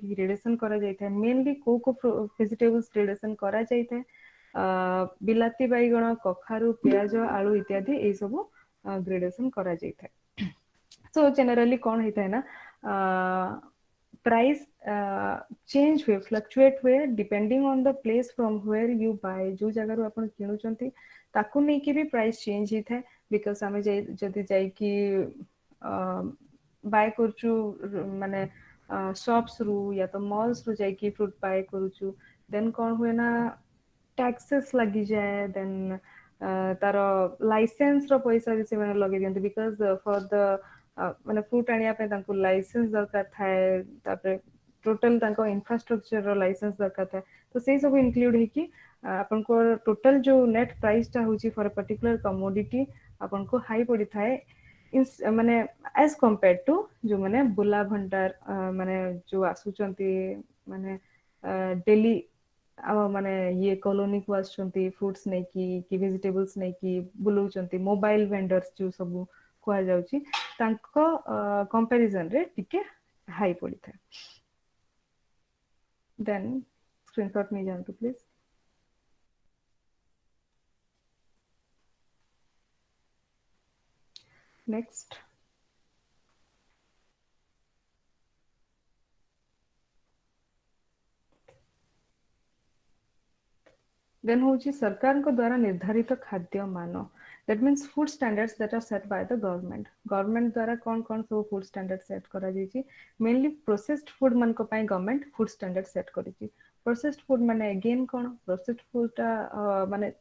कि ग्रेडेशन करा जाय था मेनली को वेजिटेबल्स ग्रेडेशन करा जाय था बिलाती बैगण कखारु प्याज आलू इत्यादि ए सब ग्रेडेशन करा जाय था सो जनरली कौन होता है ना प्राइस चेंज हुए फ्लक्चुएट हुए depending on the place from where you buy जो जगह आपण किणुचंती ताकू नहीं कि भी प्राइस चेंज ही था बिकॉज आमे जदी जाई कि बाय करचु माने शॉप्स रु या तो मॉल्स रु जाई कि फ्रूट बाय करूचु देन कौन हुए ना टैक्सेस लगी जाए देन तार लाइसेंस रो पैसा भी से लगे दियंती बिकॉज फॉर द माने फ्रूट आनिया पे तांको लाइसेंस दरकार थाए तापर टोटल तांको इंफ्रास्ट्रक्चर रो लाइसेंस दरकार थाए तो से सब इंक्लूड है कि आपन को टोटल जो नेट प्राइस टा होची फॉर अ पर्टिकुलर कमोडिटी आपन को हाई पड़ी थाए माने एज कंपेयर टू जो माने बुला भंडार माने जो आसुचंती माने डेली माने ये कॉलोनी को आसुचंती फ्रूट्स नै कि वेजिटेबल्स नै कि बुलाउचंती मोबाइल वेंडर्स जो सब कुआ जाउची तांको कंपैरिजन रे टिके हाई पड़ी था देन स्क्रीनशॉट नहीं जानते प्लीज नेक्स्ट देन होची सरकार को द्वारा निर्धारित खाद्य मान that means food standards that are set by the government द्वारा कौन कौन सब फूड स्टैंडर्ड सेट करा जायछि मेनली प्रोसेस्ड फूड मन को पई गवर्नमेंट फूड स्टैंडर्ड सेट करिछि प्रोसेस्ड फूड माने अगेन कौन प्रोसेस्ड फूड माने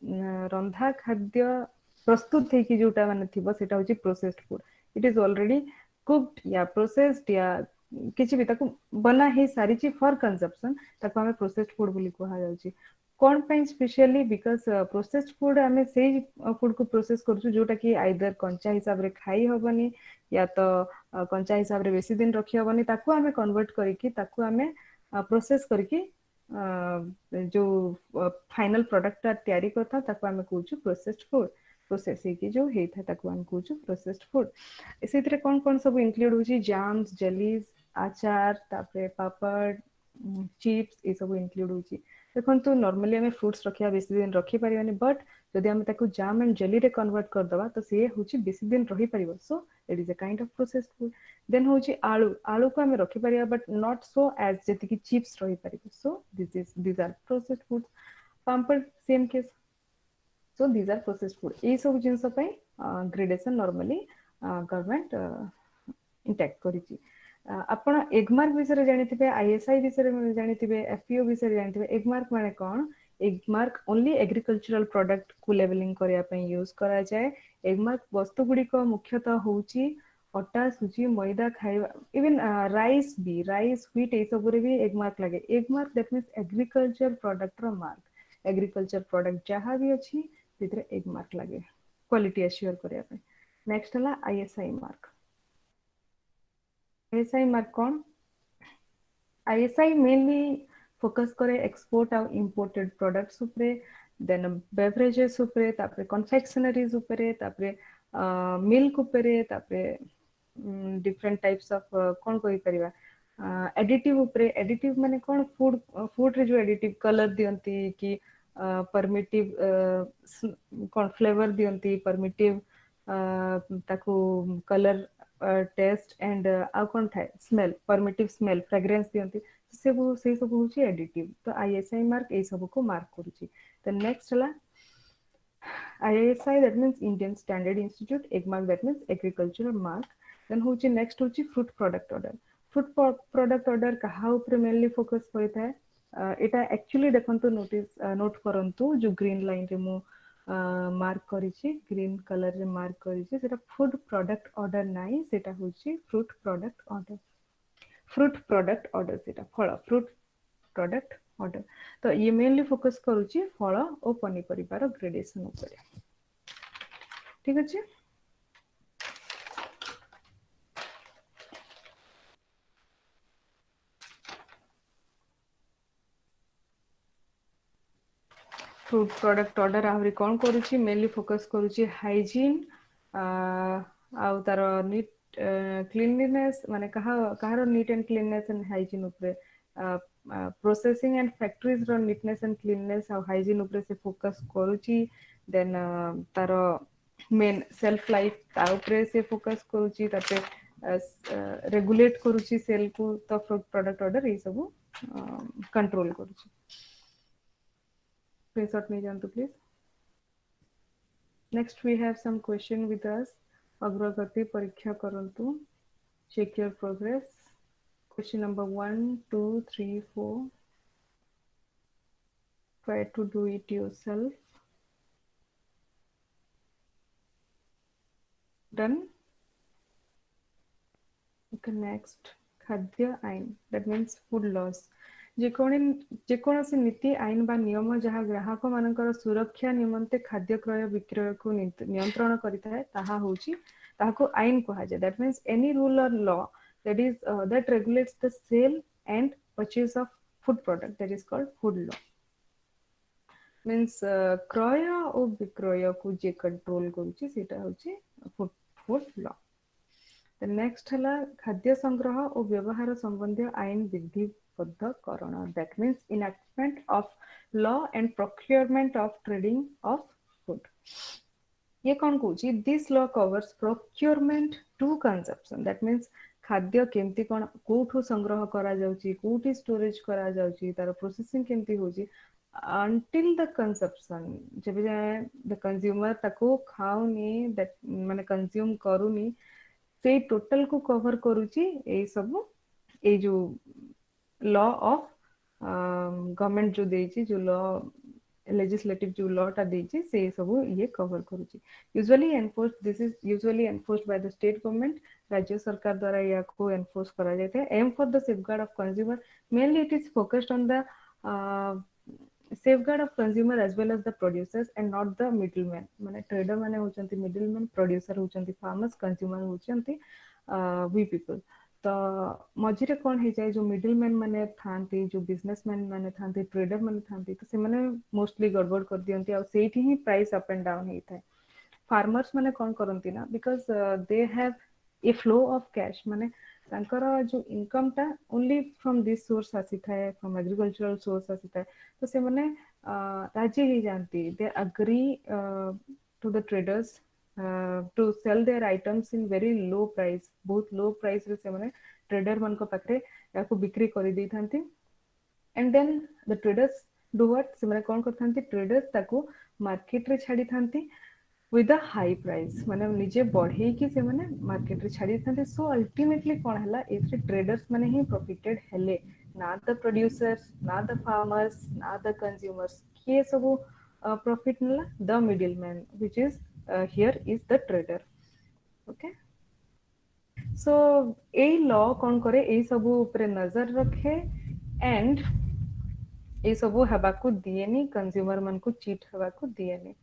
रंधा खाद्य प्रस्तुत है कि जोटा माने थिबो सेटा होछि processed food it is already cooked या प्रोसेस्ड या किछि भी ताको बना हे सारिछि फॉर कंजप्शन ताको हमें प्रोसेस्ड फूड बोली कहा जाउछि कौन पे स्पेशली बिकॉज प्रोसेस्ड फूड आम से फूड को प्रोसेस करूँ जोटा कि आइदर कंचा हिसाब रे खाई हबनी या तो कंचा हिसाब रे बेसी दिन रखी हबनी ताकू आमे कन्वर्ट करके ताकू आमे प्रोसेस करके जो फाइनल प्रोडक्ट तैयारी करता ताकू आमे कहूँ प्रोसेस्ड फूड प्रोसेस की जो हेता ताकू आमे कहूँ प्रोसेस्ड फूड इसी तरह कौन कौन सब इंक्लूड होची जाम्स जेलीज आचार तापरे पापड़ चिप्स ये सब इंक्लूड होची देखो नॉर्मली आम फ्रुट्स रखा बेसी दिन रखी पारे बट जदि आम जाम एंड जेली रे कन्वर्ट करदे तो सी हूँ बेसी दिन रही पार so it is a kind of processed food then हूँ आलू आलू को आम रखी पार बट नॉट सो एज जी चिप्स रही पार so this are processed food पापड़ same case so this are processed food ये सब जिनस ग्रेडेशन नॉर्मली गवर्नमेंट इंटैक्ट करिछि आपण एगमार्क विषय जानिथिबे आईएसआई विषय जानिथिबे एफपीओ विषय जानिथिबे एगमार्क माने कोन एगमार्क ओनली एग्रीकल्चरल प्रोडक्ट को लेबलिंग करिया पई यूज करा जाय एगमार्क वस्तु गुडी को मुख्यतः होउची अटा सुजी मैदा खाइबा इवन राइस व्हीट ए सब रे भी एगमार्क लागे Agmark that means agriculture product रो मार्क एग्रीकल्चर प्रोडक्ट जहां भी अछि तितरे एगमार्क लागे क्वालिटी एश्योर करिया पई नेक्स्ट हला आईएसआई मार्क आईएसआई मार्क कौन आईएसआई मेनली फोकस करे एक्सपोर्ट और इंपोर्टेड प्रोडक्ट्स उपरे देन बेवरेजेस उपरे तापरे कन्फेक्शनरीज उपरे तापरे मिल्क उपरे तापरे डिफरेंट टाइप्स ऑफ कौन कहि परिबा एडिटिव उपरे एडिटिव माने कौन फूड रे जो एडिटिव कलर दियंती कि परमिटिव कौन फ्लेवर दियंती परमिटिव ताकू कलर टेस्ट एंड आउ कौन थाए स्मेल परमिटिव स्मेल फ्रेग्रेंस दियंती से सब होची एडिटिव तो आईएसआई मार्क ए सब को मार्क करूची तो नेक्स्ट हला ISI that means Indian standard institute Agmark that means agricultural mark then होची नेक्स्ट होची fruit product order fruit product order कहा ऊपर मेनली फोकस करता है एटा एक्चुअली देखंतु नोट करंतु जो ग्रीन लाइन रे मु मार्क करिछि ग्रीन कलर रे मार्क करिछि सेटा फूड प्रोडक्ट ऑर्डर नाही सेटा होछि फ्रूट प्रोडक्ट ऑर्डर सेटा फल फ्रूट प्रोडक्ट ऑर्डर तो ये मेनली फोकस करूछि फल और पनीपरिबार ग्रेडेशन ऊपर ठीक अछि फ्रूट प्रोडक्ट ऑर्डर आहुरी कौन करुछि मेनली फोकस करुछि हाइजीन आउ तार नीट क्लीनलीनेस माने कहार neat and cleanness and hygiene ऊपर प्रोसेसिंग एंड फैक्ट्रीज रो नीटनेस एंड क्लीननेस और हाइजीन ऊपर से फोकस करूची देन तार मेन सेल्फ लाइफ ता ऊपर से फोकस करूची ताते रेगुलेट करूची सेल को तो प्रोडक्ट ऑर्डर ये सब कंट्रोल करूची स्क्रीनशॉट नहीं जानतो please next we have some question with us अग्रगति परीक्षा करंतु check your progress question number 1 2 3 4 try to do it yourself done okay next खाद्य आईन that means food laws जेकोसी नीति आईन बा नियम जहाँ ग्राहक मानकर सुरक्षा निमंते खाद्य क्रय विक्रय को नियंत्रण करिता है ताहा होची ताहाको आईन कहा जाय that means any rule or law that is that regulates the sale and purchase of food product that is called food law means क्रय और विक्रय को जे कंट्रोल करूची सेटा होची फूड लॉ The next है खाद्य संग्रह और व्यवहार संबंधी आईन विधिबद्धकरण that means enactment of law and procurement of trading of food ये कौन कहूची this law covers procurement to consumption that means खाद्य केमती कौन कोठू संग्रह करा जाउची कोठी स्टोरेज करा जाउची तार प्रोसेसिंग केमती होची until the consumption जब जाए the consumer ताको खाउनी that माने कंज्यूम करूनी से टोटल को कवर करूची ए सब ए जो लॉ ऑफ गवर्नमेंट जो देची जो लॉ लेजिस्लेटिव जो लॉ टा देची से सब ये कवर करूची usually enforce this is usually enforced by the state government राज्य सरकार द्वारा या को एनफोर्स करा जाता है aim for the safeguard of consumer mainly it is focused on the safeguard of consumer as well as the producers and not the middleman माने trader माने होचंती middleman producer होचंती farmers consumer होचंती we people तो मझिरे कौन हे जाए जो middleman माने थांती जो businessman माने थांती trader माने थांती तो से माने मोस्टली गड़बड़ कर दियंती और सेठी ही प्राइस अप एंड डाउन हेता है फार्मर्स माने कौन करंती ना because they have a flow of cash माने तांकर जो इनकम टा ओनली फ्रॉम दिस सोर्स आसी थाए फ्रॉम एग्रीकल्चरल सोर्स आसी थाए तो से माने राजी ही जानती they agree to the traders to sell their items in very low price बहुत low price रे से माने ट्रेडर मन को पाखरे याको बिक्री करि दै थांती and then the traders do what से माने कोन करथांती ट्रेडर्स ताको मार्केट रे छाडी थांती with a high price माने निजे बढ़े कि से माने मार्केट रे छाडी थांती सो अल्टीमेटली कोन हला एथरे ट्रेडर्स माने ही प्रॉफिटेड हेले ना द प्रोड्यूसर्स ना द फार्मर्स ना द कंज्यूमर्स के सब प्रॉफिट नला the middleman which is here is the trader okay so a law कोन करे ए सब ऊपर नजर रखे and ए सब हबा को दिएनी कंज्यूमर मन को चीट हबा को दिएनी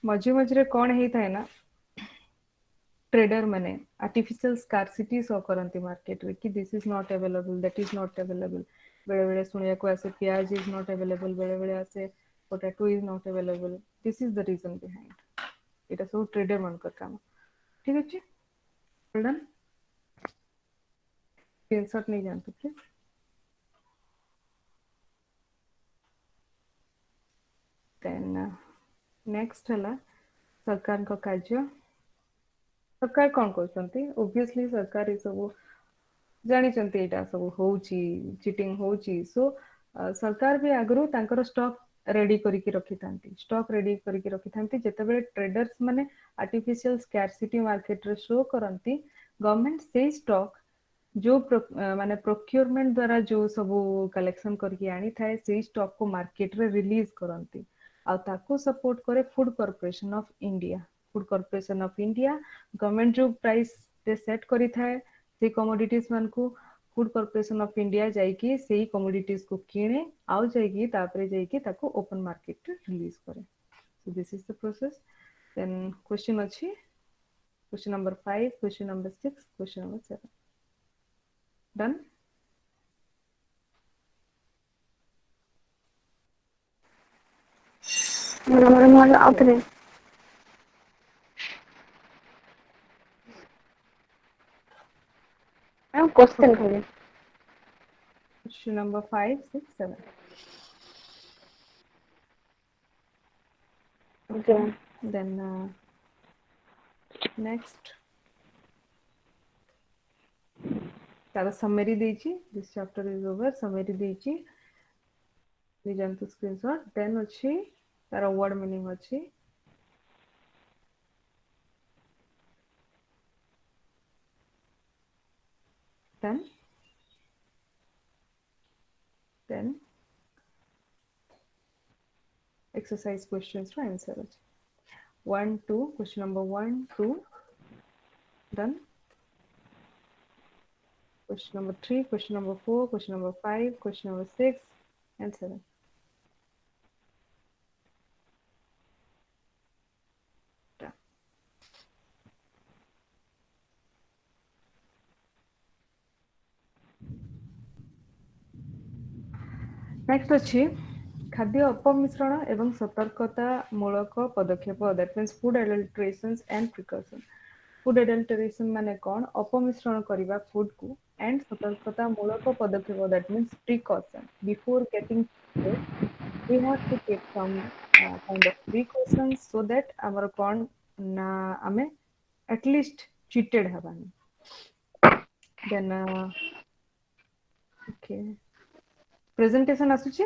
मझे मझे कौन हेता है ना ट्रेडर माने आर्टिफिशियल स्कार्सिटी सो करंती मार्केट रे कि this is not available that is not available बेले बेले सुनिया को ऐसे प्याज इज नॉट अवेलेबल बेले बेले ऐसे potato is not available this is the reason behind it is so trader मन कर काम ठीक है जी डन स्क्रीनशॉट नहीं जानते प्लीज देन नेक्स्ट हला सरकार को कार्य सरकार कौन करछंती ऑब्वियसली सरकार ई सब जानि चंती एटा सब होउची चीटिंग होउची सो सरकार भी आगरो तांकर स्टॉक रेडी करिके रखि थांती स्टॉक रेडी करिके रखि थांती जेतेबेले ट्रेडर्स माने आर्टिफिशियल स्कार्सिटी मार्केट रे शो करंती गवर्नमेंट से स्टॉक जो माने प्रोक्योरमेंट द्वारा जो सब कलेक्शन करके आनी थाए से स्टॉक को मार्केट रे रिलीज करंती आ ताको सपोर्ट करे food corporation of India food corporation of India government जो प्राइस दे सेट करी थाए से कमोडिटीज मान को फूड कॉर्पोरेशन ऑफ इंडिया जाइकी सेही कमोडिटीज को किने आउ जाइकी तापरे जाइकी ताको ओपन मार्केट रे रिलीज करे so this is the process then question अछि question number 5 question number 6 question number 7 done number मोर आउतरे क्वेश्चन खाली Question number 5, 6, 7. Okay. Then next, तार summary देइची. This chapter is over. Summary देइची. निजंतु screenshot. Then अच्छी तार word meaning अच्छी. Then exercise questions to answer. 1, 2, question number 1, 2, done. Question number 3, question number 4, question number 5, question number 6, and 7. Done. Next अच्छी खाद्य अपमिश्रण एवं सतर्कता मूलक पदक्षेप. That means food adulterations and precautions. Food adulteration माने कौन? अपमिश्रण करिबा food को and सतर्कता मूलक पदक्षेप. That means precaution. Before getting food, we have to take some kind of precautions so that our कौन ना आमे at least cheated हबानी. Then okay, presentation आसुची.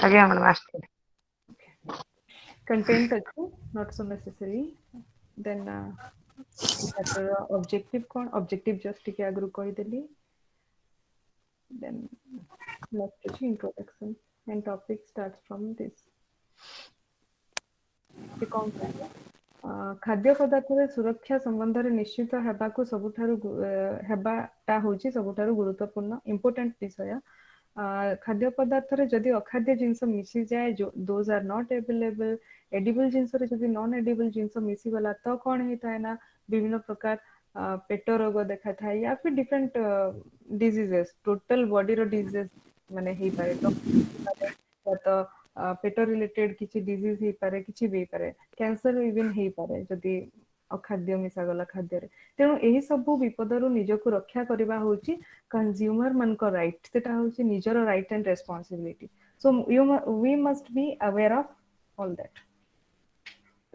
आगे हमन मास्टर Content अच्छी, not so necessary. Then chapter objective कौन? Objective just टिके आगरू कही देली. Then next अच्छी introduction and topic starts from this. ये कौन कहला? खाद्य पदार्थर सुरक्षा संबंधରେ निश्चित हेबाकु सबुठारु हेबाटा होची सबुठारु गुरुत्वपूर्ण इंपोर्टेंट विषय. खाद्य पदार्थरे जदि अखाद्य जिंस मिसी जाए those are not available. Edible जिंस रे जदि नॉन एडिबल जिंस मिसी गला तो कौन हेता है ना विभिन्न प्रकार पेट रोग देखा था या फिर डिफरेंट डिजीजेस टोटल बॉडी रो डिजीजेस माने हेई पारे तो पेट रिलेटेड किसी डिजीज हेई पारे किसी भी पारे कैंसर इवन हेई पारे जदि अखाद्य मिसा गला खाद्य रे. तेणु एही सब विपदरु निजको रक्षा करबा होची कंज्यूमर मन को राइट. सेटा होची निजर right and responsibility. So we must be aware of all that.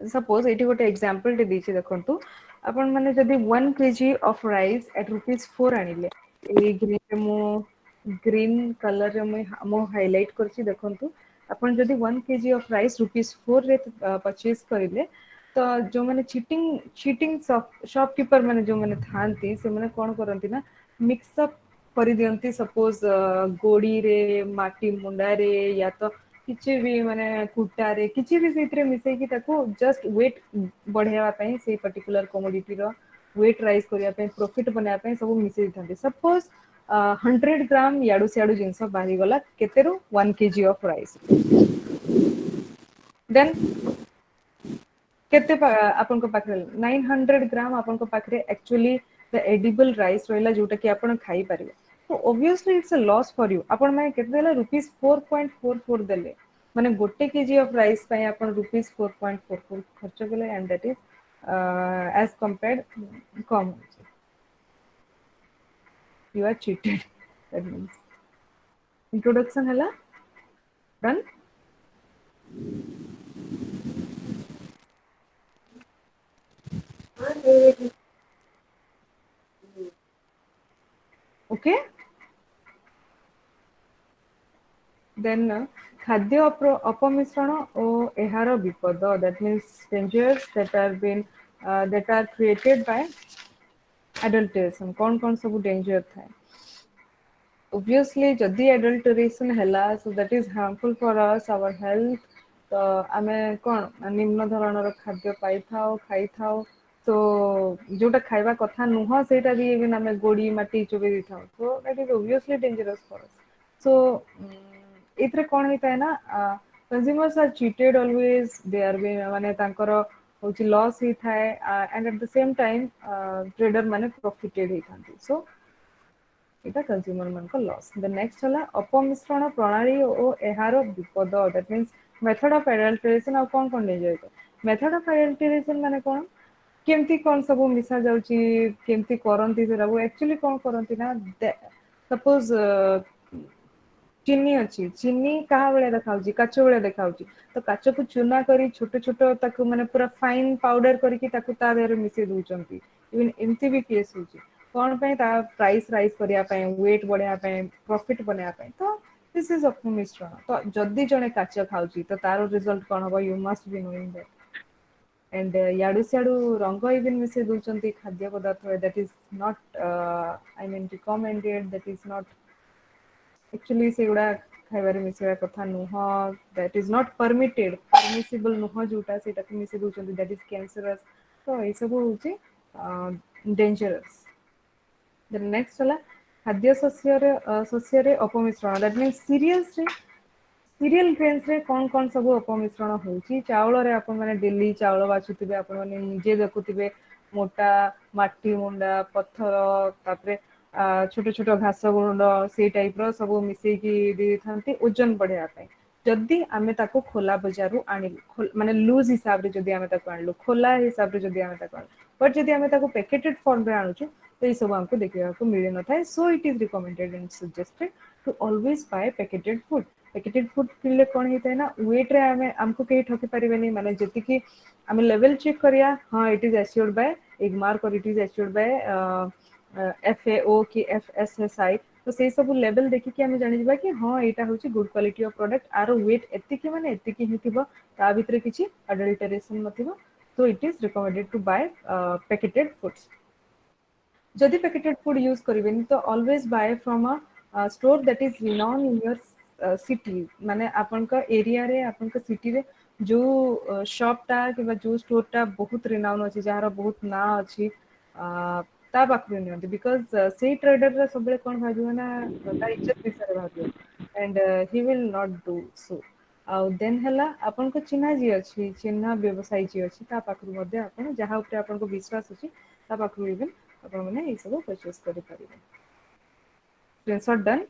Suppose एटी गोटे एग्जांपल टे दीची देखंतु आपण माने जदि 1 kg ऑफ राइस एट ₹4 आनिले ए ग्रीन मो ग्रीन कलर रे मो हाइलाइट करछि देखंतु आपण जदि 1 kg ऑफ राइस ₹4 रे परचेज करिले तो जो माने चीटिंग शॉपकीपर माने जो माने थांती से माने कोन करंती ना मिक्स अप कर दियंती. सपोज गोड़ी रे माटी मुंडा रे या तो किसी भी माने कुटा रे किसी भी सेतरे मिसै कि ताको जस्ट वेट बढ़ेवा पई से पर्टिकुलर कमोडिटी रो वेट राइज करिया पई प्रॉफिट बनाया पई सब मिसै थांती. सपोज 100 ग्राम याडू सियाडू जिंस बारी गला केतेरो 1 kg ऑफ राइस. देन केते आपन को पाखरे 900 ग्राम आपन को पाखरे एक्चुअली द एडिबल राइस रोइला जोटा कि आपन खाई पारिबे. तो obviously it's a loss for you. आपन माने केते देला ₹4.44 देले माने गोटे केजी ऑफ राइस पई आपन ₹4.44 खर्च केले and that is as compared कम. You are cheated. That means introduction हला डन. ओके. देन खाद्य अपमिश्रण और एहार विपद. That means dangers that are created by adulteration. कौन कौन सब डेंजर थाए. obviously जदि adulteration हला so that is harmful for us our health. तो आमे कौन निम्न धरणर खाद्य पाई थाओ खाई थाओ तो जोटा खाइबा कथा नुह सेटा भी इवन आमे गोड़ी माटी चोबे दी थाओ. so that is obviously dangerous for us. so इतरे कौन होता है ना consumers are cheated always. they are माने तांकर होची लॉस ही थाए and at the same time trader माने प्रॉफिटेड ही थांती. so এটা कंज्यूमर मन को लॉस. द नेक्स्ट हला अपमिश्रण प्रणाली और एहार विपद. That means method of adulteration और कौन कौन डेंजर है. मेथड ऑफ आइडेंटिफिकेशन माने कोन केमती कोन सब मिसा जाउची केमती करंती सेरा वो एक्चुअली कोन करंती ना सपोज चिन्नी अच्छी चिन्नी कहा बेले देखाउची काचो बेले देखाउची तो काचो को चूना करी छोटे छोटे ताकू माने पूरा फाइन पाउडर करके ताकू ता देहरे मिसे दूचंती इवन एमती भी केस होची कोन पे ता प्राइस राइज करिया पे वेट बढ़िया पे प्रॉफिट बनया पे तो दिस इज अपमिश्रण तो जदी जने काचो खाउची तो तारो रिजल्ट कोन हो you must be knowing that and याडू सियाडू रंग इवन मिसे दूचंती खाद्य पदार्थ that is not I mean recommended that is not actually सेगुड़ा खाइबार मिसेबा कथा नुह दैट इज नॉट परमिसिबल नुह जोटा सेटा को मिसे दूचंती दैट इज कैंसरस तो ए सब होची डेंजरस द नेक्स्ट हला खाद्य शस्य रे अपमिश्रण दैट मींस सीरियल ग्रेन्स रे कौन कौन सब अपमिश्रण होची चावल रे अपन माने डेली चावल बाछुतिबे अपन माने निजे देखुतिबे मोटा माटी मुंडा पत्थर तापरे छोट छोट घास गुंड से टाइप रो सब मिसेकी देथांती ओजन बढ़िया पे जदि आमे ताको खोला बजारू आनिलु माने लूज हिसाब रे जदि आमे ताको आनिलु खोला हिसाब रे जदि आमे ताको बट जदि आमे ताको पैकेटेड फॉर्म रे आनुछु तो ये सब हमको देखिया को मिले न थाए so it is recommended and suggested to always buy packeted food किनले कोन हेते ना वेट रे आमे हमको के ठके परिबेनी माने जति की आमे लेवल चेक करिया हां it is assured by Agmark or it is assured by FAO की FSSI तो से सब लेवल देखि कि हम जानि जबा कि हां एटा होची गुड क्वालिटी ऑफ प्रोडक्ट आरो वेट एति कि माने एति कि हिथिबो ता भितरे किछि adulteration नथिबो so it is recommended to buy packeted foods जदि पैकेटेड फूड यूज करिवेनी तो always buy from a store that is renowned in your city माने आपन का एरिया रे आपन का सिटी रे जो शॉप टा कि जो स्टोर टा बहुत रिनाउंड अछि जहार बहुत ना अछि ता पाखरु नियंती बिकॉज से ट्रेडर रे सबले कोन भाबियो ना ता इज्जत विषय भाबियो and he will not do so आउ देन हला आपन को चिन्हा जी अछि चिन्हा व्यवसायी जी अछि ता पाखरु मध्ये आपन जहा ऊपर आपन को विश्वास अछि ता पाखरु इवन अपन माने ये सब परचेस करि परिबे स्क्रीनशॉट डन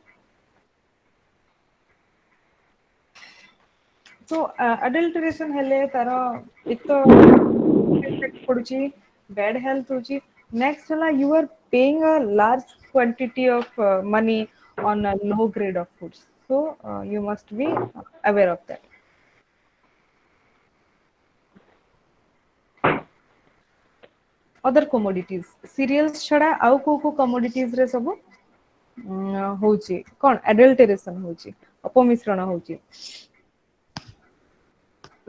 सो अडल्टरेशन हेले तारो एक तो इफेक्ट पडुची बैड हेल्थ होची नेक्स्ट हला you are paying a large quantity of money on a low grade of foods so you must be aware of that other commodities cereals छड़ा आउ को commodities रे सब होची कोन adulteration होची अपमिश्रण होची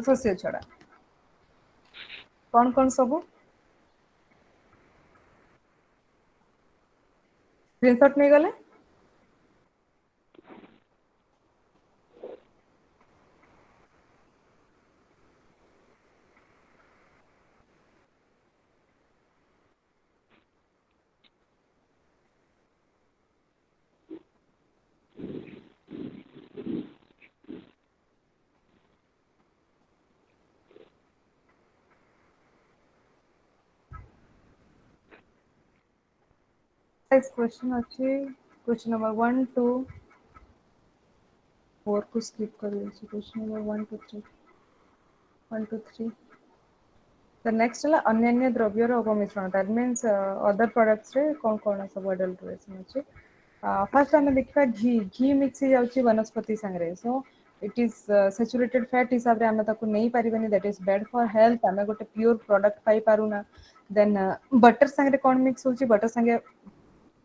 शस्य छड़ा कौन सब स्क्रीनशॉट नहीं गले नेक्स्ट क्वेश्चन अच्छी क्वेश्चन नंबर 1 2 4 को स्किप कर लीजिए क्वेश्चन नंबर 1 2 3 1 2 3 द नेक्स्ट है अन्य द्रव्यर अपमिश्रण दैट मींस अदर प्रोडक्ट्स रे कौन सब अडल्टरेशन अछि फर्स्ट हमें देखा घी मिक्स ही जाउची वनस्पति संगरे so it is saturated fat हिसाब रे हमें ताको नहीं पारिबनी that is bad for health हमें गोटे प्योर प्रोडक्ट पाई पारुना देन बटर संगरे कौन मिक्स होची बटर संगे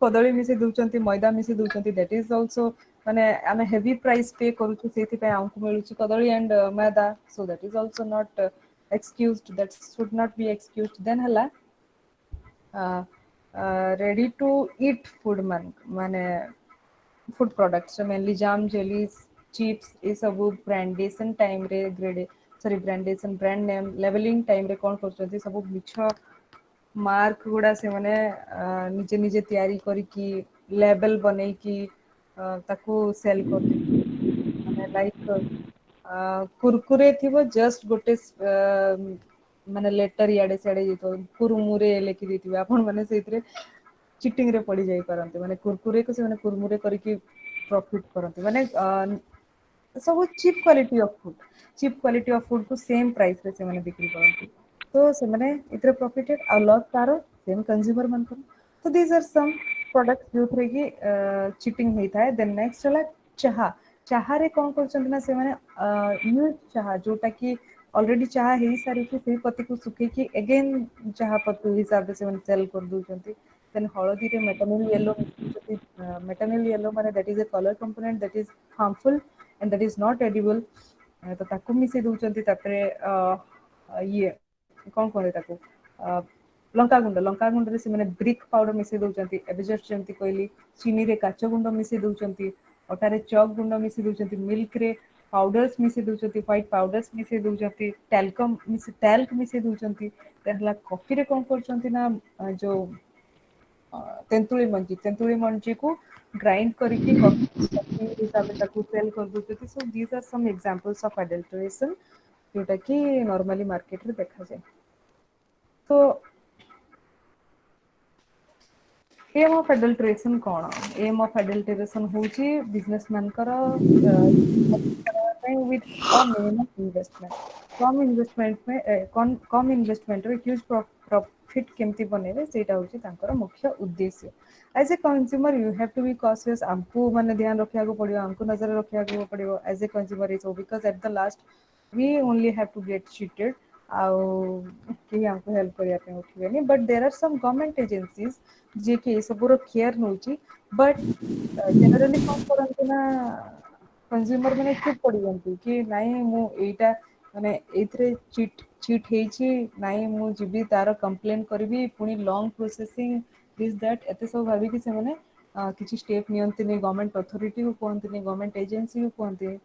कदली मिसे दूचंती मैदा मिसे दूचंती दैट इज आल्सो माने आमे हेवी प्राइस पे करूछु सेति पे हमको मिलुची कदली एंड मैदा so that is also not excused that should not be excused then hela ready to eat food माने food products mainly jam jellies chips ये सब ब्रांडेशन टाइम रे ग्रेड सॉरी ब्रांडेशन ब्रांड नेम लेवलिंग टाइम रे कोन करछथि सब मिछ मार्क गुड़ा से माने निजे निजे तैयारी करी की लेबल बनै की ताको सेल कर माने लाइक कुरकुरे थिबो जस्ट गोटे माने लेटर याडे सेडे जेतो कुरमुरे लेखि देथिबे आपण माने सेइतरे चिटिंग रे पड़ी जाई परंते माने कुरकुरे को से माने कुरमुरे करके प्रॉफिट करते माने सब चीप क्वालिटी ऑफ फूड को सेम प्राइस रे से माने बिक्री करନ୍ତି तो से माने इतरे प्रॉफिटेड आ लॉस तारो सेम कंज्यूमर मन को तो दीज आर सम प्रोडक्ट्स जो थरे की चीटिंग होई थाए देन नेक्स्ट हला चाहा चाहा रे कोन करछन ना से माने यूज चाहा जोटा की ऑलरेडी चाहा हेई सारी की सेही पत्ती को सुखे की अगेन चाहा पत्ती हिसाब से माने सेल कर दूचंती देन हळदी रे मेटानिल येलो माने that is a colour component that is harmful and that is not edible तो ताकू मिसे दउचंती तापरे ये कोन करे ताकू लंका गुंड रे से माने ब्रिक पाउडर मिसे दउचंती एबे जस्ट जेंती कहली चीनी रे काचो गुंड मिसे दउचंती अटारे चॉक गुंड मिसे दउचंती मिल्क रे पाउडर्स मिसे दउचंती व्हाइट पाउडर्स मिसे दउचंती टैल्क मिसे दउचंती तेहला कॉफी रे कोन करचंती ना जो तेंतुली मंजी को ग्राइंड करके कॉफी हिसाब से ताकू सेल कर दूचंती so these are some examples of adulteration जोटा कि नॉर्मली मार्केट रे देखा जाए तो एम ऑफ एडल्ट्रेशन कौन एम ऑफ एडल्ट्रेशन होची बिजनेसमैन करा विथ अ मिनिमम इन्वेस्टमेंट कम इन्वेस्टमेंट रे ह्यूज प्रॉफिट केमती बनेबे सेटा होची तांकर मुख्य उद्देश्य as a consumer you have to be cautious हमको माने ध्यान रखिया को पड़ियो हमको नजर रखिया को पड़ियो as a consumer is because at the last we only have to get cheated आउ कि हमको हेल्प करिया पे उठिबेनी but there are some government agencies जे कि सबरो केयर नउची बट जनरली कौन करते ना कंज्यूमर मैंने चुप पड़ जाती कि नाई मु एटा माने एथरे चीट हेची नाई मु जीबी तार कंप्लेन करबी पुनी लॉन्ग प्रोसेसिंग दिस दैट एते सब भाबी कि से माने किछि स्टेप नियंतनी गवर्नमेंट अथॉरिटी को कोनतनी गवर्नमेंट एजेंसी को कोनते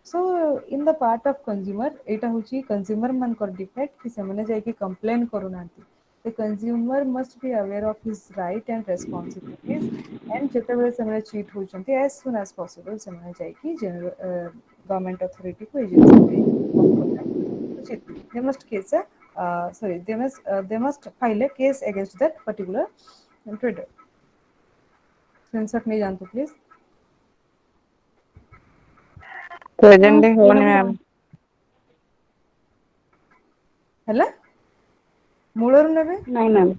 so in the part of consumer एटा होची कंज्यूमर मन कर डिफेक्ट कि से माने जाय कि complain करूनांती the consumer must be aware of his right and responsibilities and ଯେତେବେଳେ ସେମାନେ cheat ହଉଛନ୍ତି as soon as possible ସେମାନେ ଯାଇକି government authority को agency को inform କରିବା उचित they must case a they must file a case against that particular trader screenshot नहीं जानते please प्रेजेंटिंग होने मैम ହେଲା ମୂଳରୁ ନେବେ ନାଇଁ ମ୍ୟାମ୍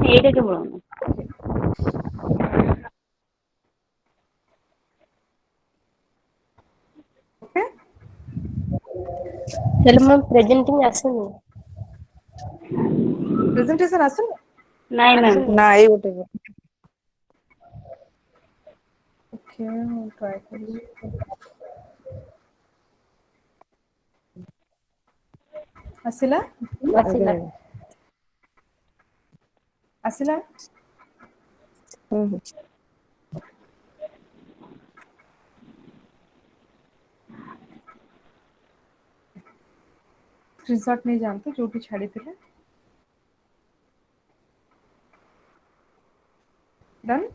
ଏଇଟା କେବଳ okay okay ହେଲେ ମୁଁ ପ୍ରେଜେଣ୍ଟିଂ ଆସୁନି presentation ଆସୁନି ନାଇଁ ମ୍ୟାମ୍ ଆସୁନି ନା ଏଇ ଗୋଟେ okay ମୁଁ try କରିବି ଆସିଲା ଆସିଲା ଆସିଲା स्क्रीनशॉट नहीं जानते जोटी छाड़ी थे डन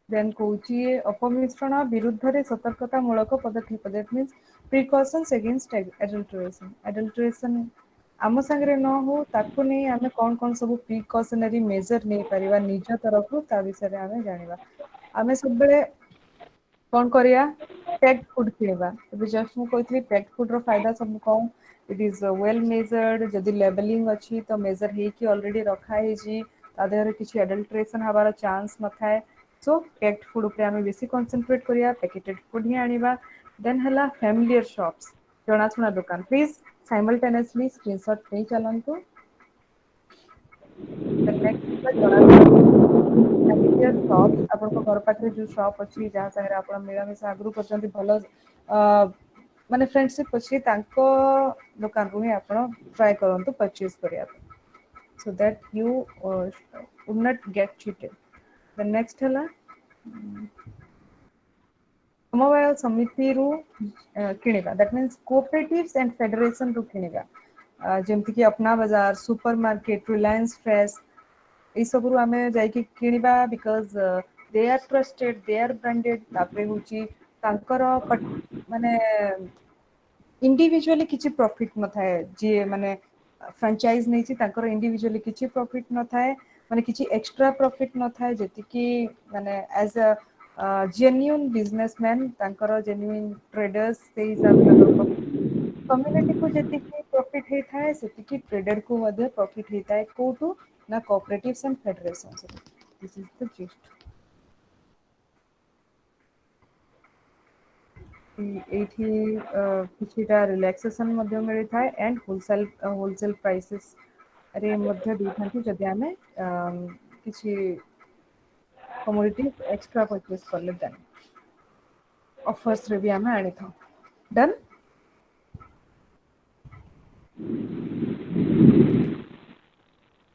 देन कोची अपमिश्रण विरुद्ध रे सतर्कता मूलक पदक्षेप that means precautions against adulteration आम संगे न हो ताकू नहीं आमे कौन कौन सब प्रिकॉशनरी मेजर नहीं परिवा निज तरफ ता विषय आमे जानिबा आमे सब बेले कौन करिया पैक्ड फूड किणवा तबे जस्ट मु कहथि पैक्ड फूड रो फायदा सब कौन इट इज वेल मेजर्ड जदि लेबलिंग अच्छी तो मेजर हे कि ऑलरेडी रखा है जी ता देहरे किछि एडल्ट्रेशन हबार चांस न थाए सो पैक्ड फूड ऊपर आमे बेसी कंसंट्रेट करिया पैकेटेड फूड ही आनिबा देन हला फैमिलियर शॉप्स जणाछुना दुकान प्लीज साइमल्टेनियसली स्क्रीनशॉट नहीं चलंतु देन नेक्स्ट जणाछुना फैमिलियर शॉप्स आपनको घर पाखरे जो शॉप अच्छी जहाँ सागर आप मिलामिशा आगु कर भल माने फ्रेंडशिप अच्छी दुकान को ही आप ट्राए करूँ परचेज करिया so that you would not get cheated the next है समवाय समिति रु किणिबा that means cooperatives and federation रु किणिबा जेमति कि अपना बाजार सुपरमार्केट रिलायंस फ्रेश এই सबरु आमे जाई कि किणिबा because they are trusted they are branded तापरे होची तांकर माने इंडिविजुअली किसी प्रॉफिट न थाए जे माने फ्रेंचाइज नहीं छी तांकर इंडिविजुअली किसी प्रॉफिट न थाए माने किसी एक्स्ट्रा प्रॉफिट न थाए जति कि माने एज अ जेन्युइन बिजनेसमैन तांकर जेन्युइन ट्रेडर्स से हिसाब से तांकर कम्युनिटी को जति कि प्रॉफिट हे थाए सेति कि ट्रेडर को मध्ये प्रॉफिट हे थाए कोटू ना cooperatives and federations this is the gist एठी किछिटा रिलैक्सेशन मध्ये मिली थाए एंड होलसेल प्राइसेस रे मध्ये देथांती जदि आमे किछि कमोडिटीज एक्स्ट्रा परचेस करले देन ऑफर्स रे भी आमे आनी था डन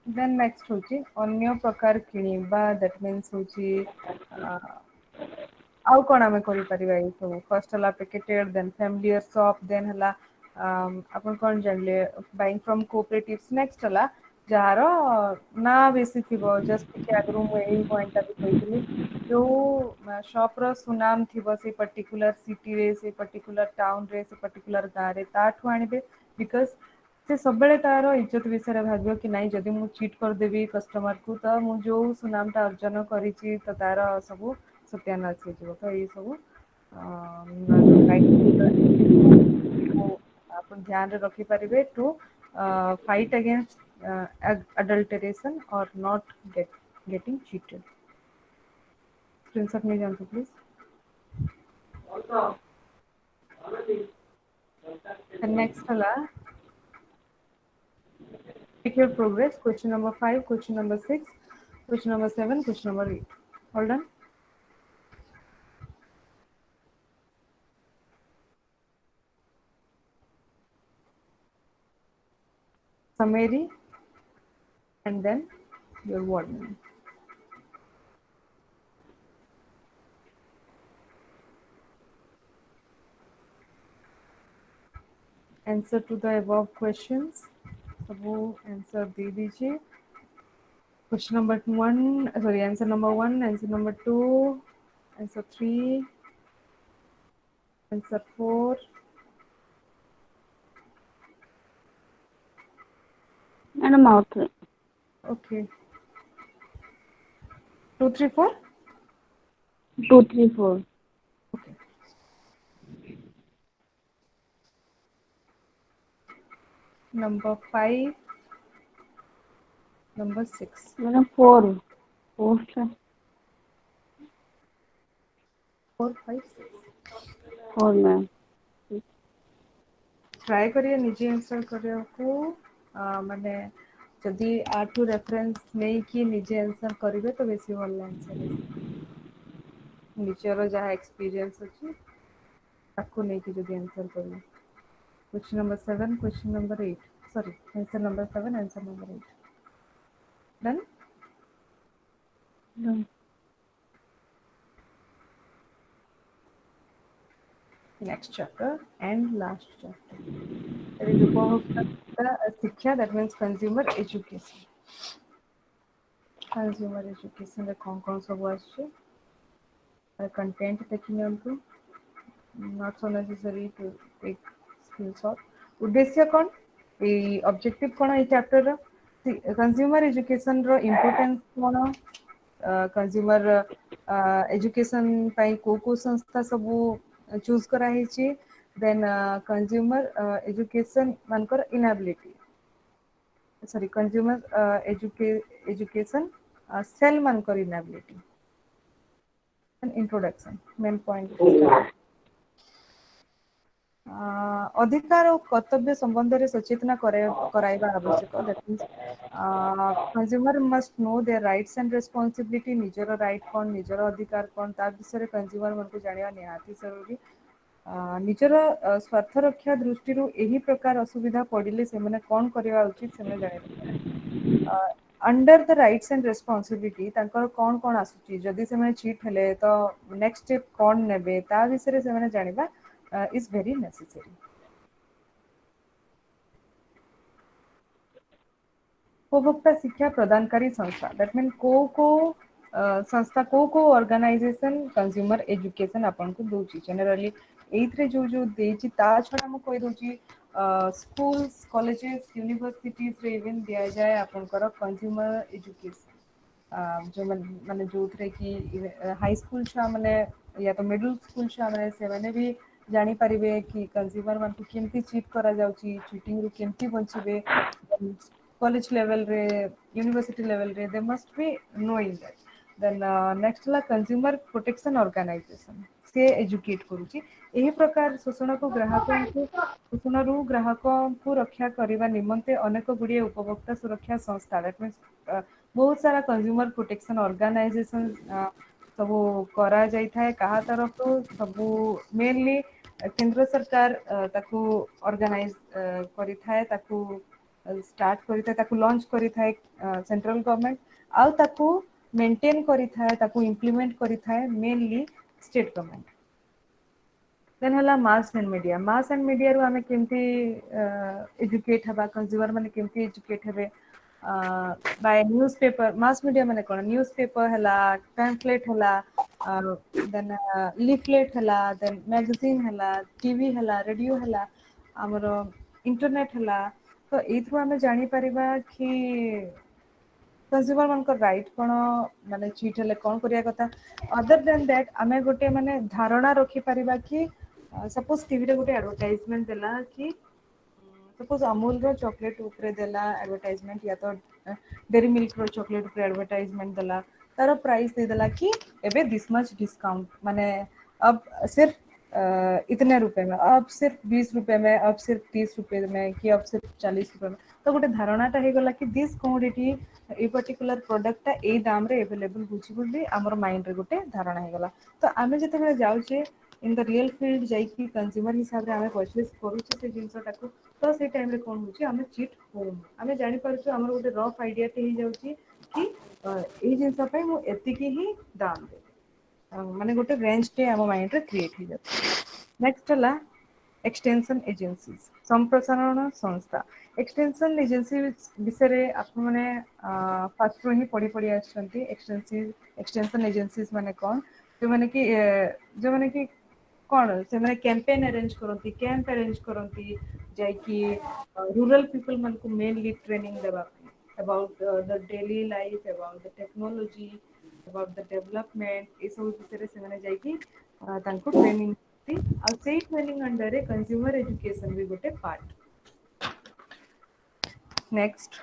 देन नेक्स्ट होची अन्य प्रकार किनिबा दैट मींस होची आउ कोन आमे करि परिबा ए सब फर्स्ट हला पैकेटेड देन फैमिलियर शॉप देन हला अपन कोन जानले बाइंग फ्रॉम कोऑपरेटिव्स नेक्स्ट हला जहारो ना बेसी थिबो जस्ट कि अगर मु एई पॉइंट भी कहितली जो शॉप रो सुनाम थिबो से पर्टिकुलर सिटी रे से पर्टिकुलर टाउन रे से पर्टिकुलर गाँ रे ताठु आनिबे बिकॉज से सब बेले तार इज्जत विषय भावियो कि नहीं जदि मु चीट कर देबी कस्टमर को तो मु जो सुनामटा अर्जन करिछि तो तार सब सत्यानाश हो तो ये सब जो अपन ध्यान रखी पारे टू फाइट अगेंस्ट अडल्टरेशन और नॉट गेटिंग चीटेड स्क्रीनशॉट नहीं जानते प्लीज नेक्स्ट हला take your progress question number 5 question number 6 question number 7 question number 8 hold on summary and then your warning answer to the above questions सब answer दे दीजिए question number 1 sorry answer number 1 answer number 2 answer 3 answer 4 madam out okay 2 3 4 2 3 4 okay number 5 number 6 madam 4 4 4 5 6 4 ma'am try करिए निजे answer करिया को माने जदि Athu reference नहीं कि निजे आंसर करिवे तो बेसी भल आंसर निजर जहाँ एक्सपीरियंस अच्छी ताको नहीं कि जदि आंसर करिवे question number 7 question number 8 sorry answer number 7 answer number 8 done next chapter and last chapter that is उपभोक्ता शिक्षा that means consumer education consumer education रे कौन सब आछे content देखि नियंतु not so necessary to take screenshot उद्देश्य कौन ए ऑब्जेक्टिव कौन ए चैप्टर रो कंज्यूमर एजुकेशन रो इंपोर्टेंस कौन कंज्यूमर एजुकेशन पाई को संस्था सब चूज करा हेची देन कंज्यूमर एजुकेशन मानकर inability sorry consumer education cell मानकर inability and introduction main point अधिकार और कर्तव्य संबंध में सचेतना कराइबा आवश्यक that means consumer must know their rights and responsibility निजर राइट कौन निजर अधिकार कौन ता विषय कंज्यूमर मन को जानिया निहाती जरूरी निजर स्वार्थ रक्षा दृष्टि यही प्रकार असुविधा पड़िले से माने कौन करवा उचित से जाने under the rights and responsibility तांकर कौन कौन आसुची जदि से माने चीट हेले तो नेक्स्ट स्टेप कौन नेबे ता विषय से माने जानिबा is very necessary. उपभोक्ता शिक्षा प्रदानकारी संस्था दैट मीन को संस्था को ऑर्गेनाइजेशन कंज्यूमर एजुकेशन आपन को दोची जनरली एथरे जो देची ता छडा म कोइ दोची स्कूल्स कॉलेजेस यूनिवर्सिटीज रे इवन दिया जाए आपन कर कंज्यूमर एजुकेशन जो माने जो थे कि हाई स्कूल छुआ माने या तो मिडिल स्कूल छुआ माने से माने भी जानी पारिबे कि कंज्यूमर मान को केमती चीट करा जाउची चीटिंग रू केमती बंचिबे कॉलेज लेवल रे यूनिवर्सिटी लेवल रे they must be knowing that then next ला कंज्यूमर प्रोटेक्शन ऑर्गेनाइजेशन से एजुकेट करूची एही प्रकार शोषण को ग्राहकों को शोषणरू ग्राहकों रक्षा करने निमंते अनेक गुड़िए उपभोक्ता सुरक्षा संस्था दैट मीन्स बहुत सारा कंज्यूमर प्रोटेक्शन ऑर्गेनाइजेशन सब करा जाय थाए कहा तरफ सब मेनली केंद्र सरकार ताकू ऑर्गेनाइज करि थाए ताकू स्टार्ट करि थाए ताकू लॉन्च करि थाए सेंट्रल गवर्नमेंट आउ ताकू मेंटेन करि थाए ताकू इंप्लीमेंट करि थाए मेनली स्टेट गवर्नमेंट देन हला मास एंड मीडिया रू हमें केमती एजुकेट हबा कंज्यूमर माने केमती एजुकेट हेबे बाय न्यूज़पेपर मास मीडिया माने कोन न्यूज़पेपर हला पैम्फलेट हला देन लीफलेट हला देन मैगजीन हला टीवी हला रेडियो हला हमर इंटरनेट हला तो एथु हमें जानी परिबा कि कंज्यूमर मान को राइट कोन माने चीट हले कोन करिया कथा अदर देन दैट हमें गोटे माने धारणा रखी परिबा कि सपोज टीवी रे गोटे एडवर्टाइजमेंट देला कि सपोज अमूल रो चॉकलेट ऊपर देला एडवर्टाइजमेंट या तो डेरी मिल्क रो चॉकलेट ऊपर एडवर्टाइजमेंट देला तार प्राइस दे देला कि एबे दिस मच डिस्काउंट माने अब सिर्फ इतने रुपए में अब सिर्फ 20 रुपए में अब सिर्फ 30 रुपए में कि अब सिर्फ 40 रुपए में तो गोटे धारणाटा हो गला कि दिस कमोडिटी ए पर्टिकुलर प्रोडक्टटा ए दाम रे अवेलेबल होची बोली हमर माइंड रे गोटे धारणा हो गला तो आमे जते बेले जाउचे इन द रियल फील्ड जाइकी कंज्यूमर हिसाब रे आमे परचेस करूचे से जिंसटाको तो से टाइम रे कोन होची आमे चीट होम आमे जानि परछु हमर गोटे रफ आइडिया ते ही जाउची कि ए जिंस पय मु एतिकी ही दाम दे माने गोटे रेंज टे हम माइंड रे क्रिएट हो जाउची नेक्स्ट हला एक्सटेंशन एजेंसीज संप्रसारण संस्था एक्सटेंशन एजेंसी विषय आप मैंने फास्ट ही पढ़ी पढ़ी आछंती एक्सटेंशन एजेंसीज माने कौन जो माने कि कौन से माने कैंपेन अरेंज करती कैंप अरेंज करती जाइकी रूरल पीपल मन को मेनली ट्रेनिंग देबा about the daily life about the technology about the development ये सब विषय से माने जाइकी तांको ट्रेनिंग आ सेई ट्रेनिंग अंडर रे कंज्यूमर एजुकेशन भी गोटे पार्ट नेक्स्ट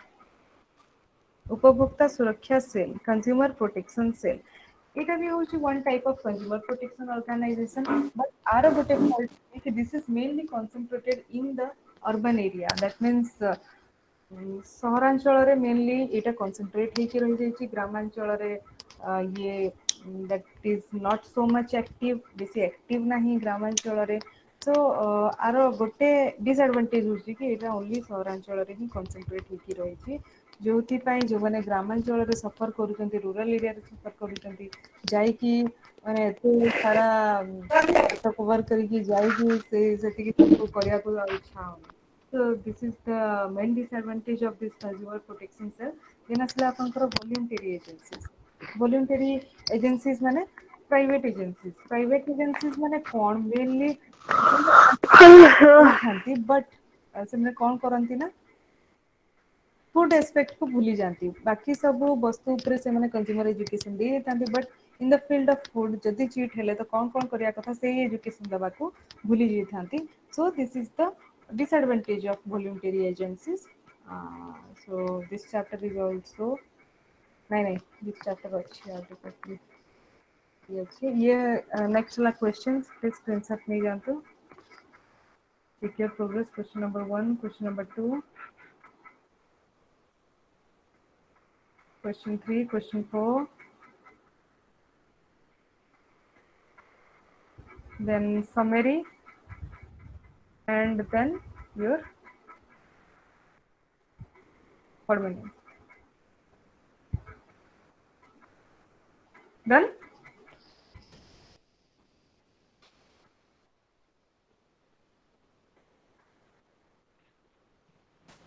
उपभोक्ता सुरक्षा सेल कंज्यूमर प्रोटेक्शन सेल एटा भी होची one type of consumer protection organisation but आर गोटे फॉल्ट कि this is mainly concentrated in the urban area that means सहरांचल रे मेनली एटा कॉन्सेंट्रेट होकी रही जाइछि ग्रामांचल रे ये that is not so much active बेसी एक्टिव नहीं ग्रामांचल रे सो आर गोटे डिसएडवांटेज होची कि एटा ओनली सहरांचल रे ही कॉन्सेंट्रेट होकी रही जो मैंने ग्रामांचल सफर कर रूरल एरिया सफर कर जाइकी माने एते सारा डाटा कवर करके जाइकी से करने को इच्छा होनी so this is the main disadvantage of this consumer protection cell then asla apankar voluntary agencies माने private agencies माने कौन mainly थांती बट से कौन करंती ना फूड एस्पेक्ट को भूली जाती बाकी सब वस्तु उपरे से माने कंज्यूमर एजुकेशन दे थांती but in the field of food जदि चीट हेले तो कौन कौन करिया कथा से एजुकेशन दबा को भूली जाई थांती so this is the disadvantage of voluntary agencies so this chapter is also नहीं this chapter अच्छी है ये अच्छी ये next वाला questions please screenshot नहीं जानते check your progress question number 1 question number 2 question 3 question 4 then summary and then your formula done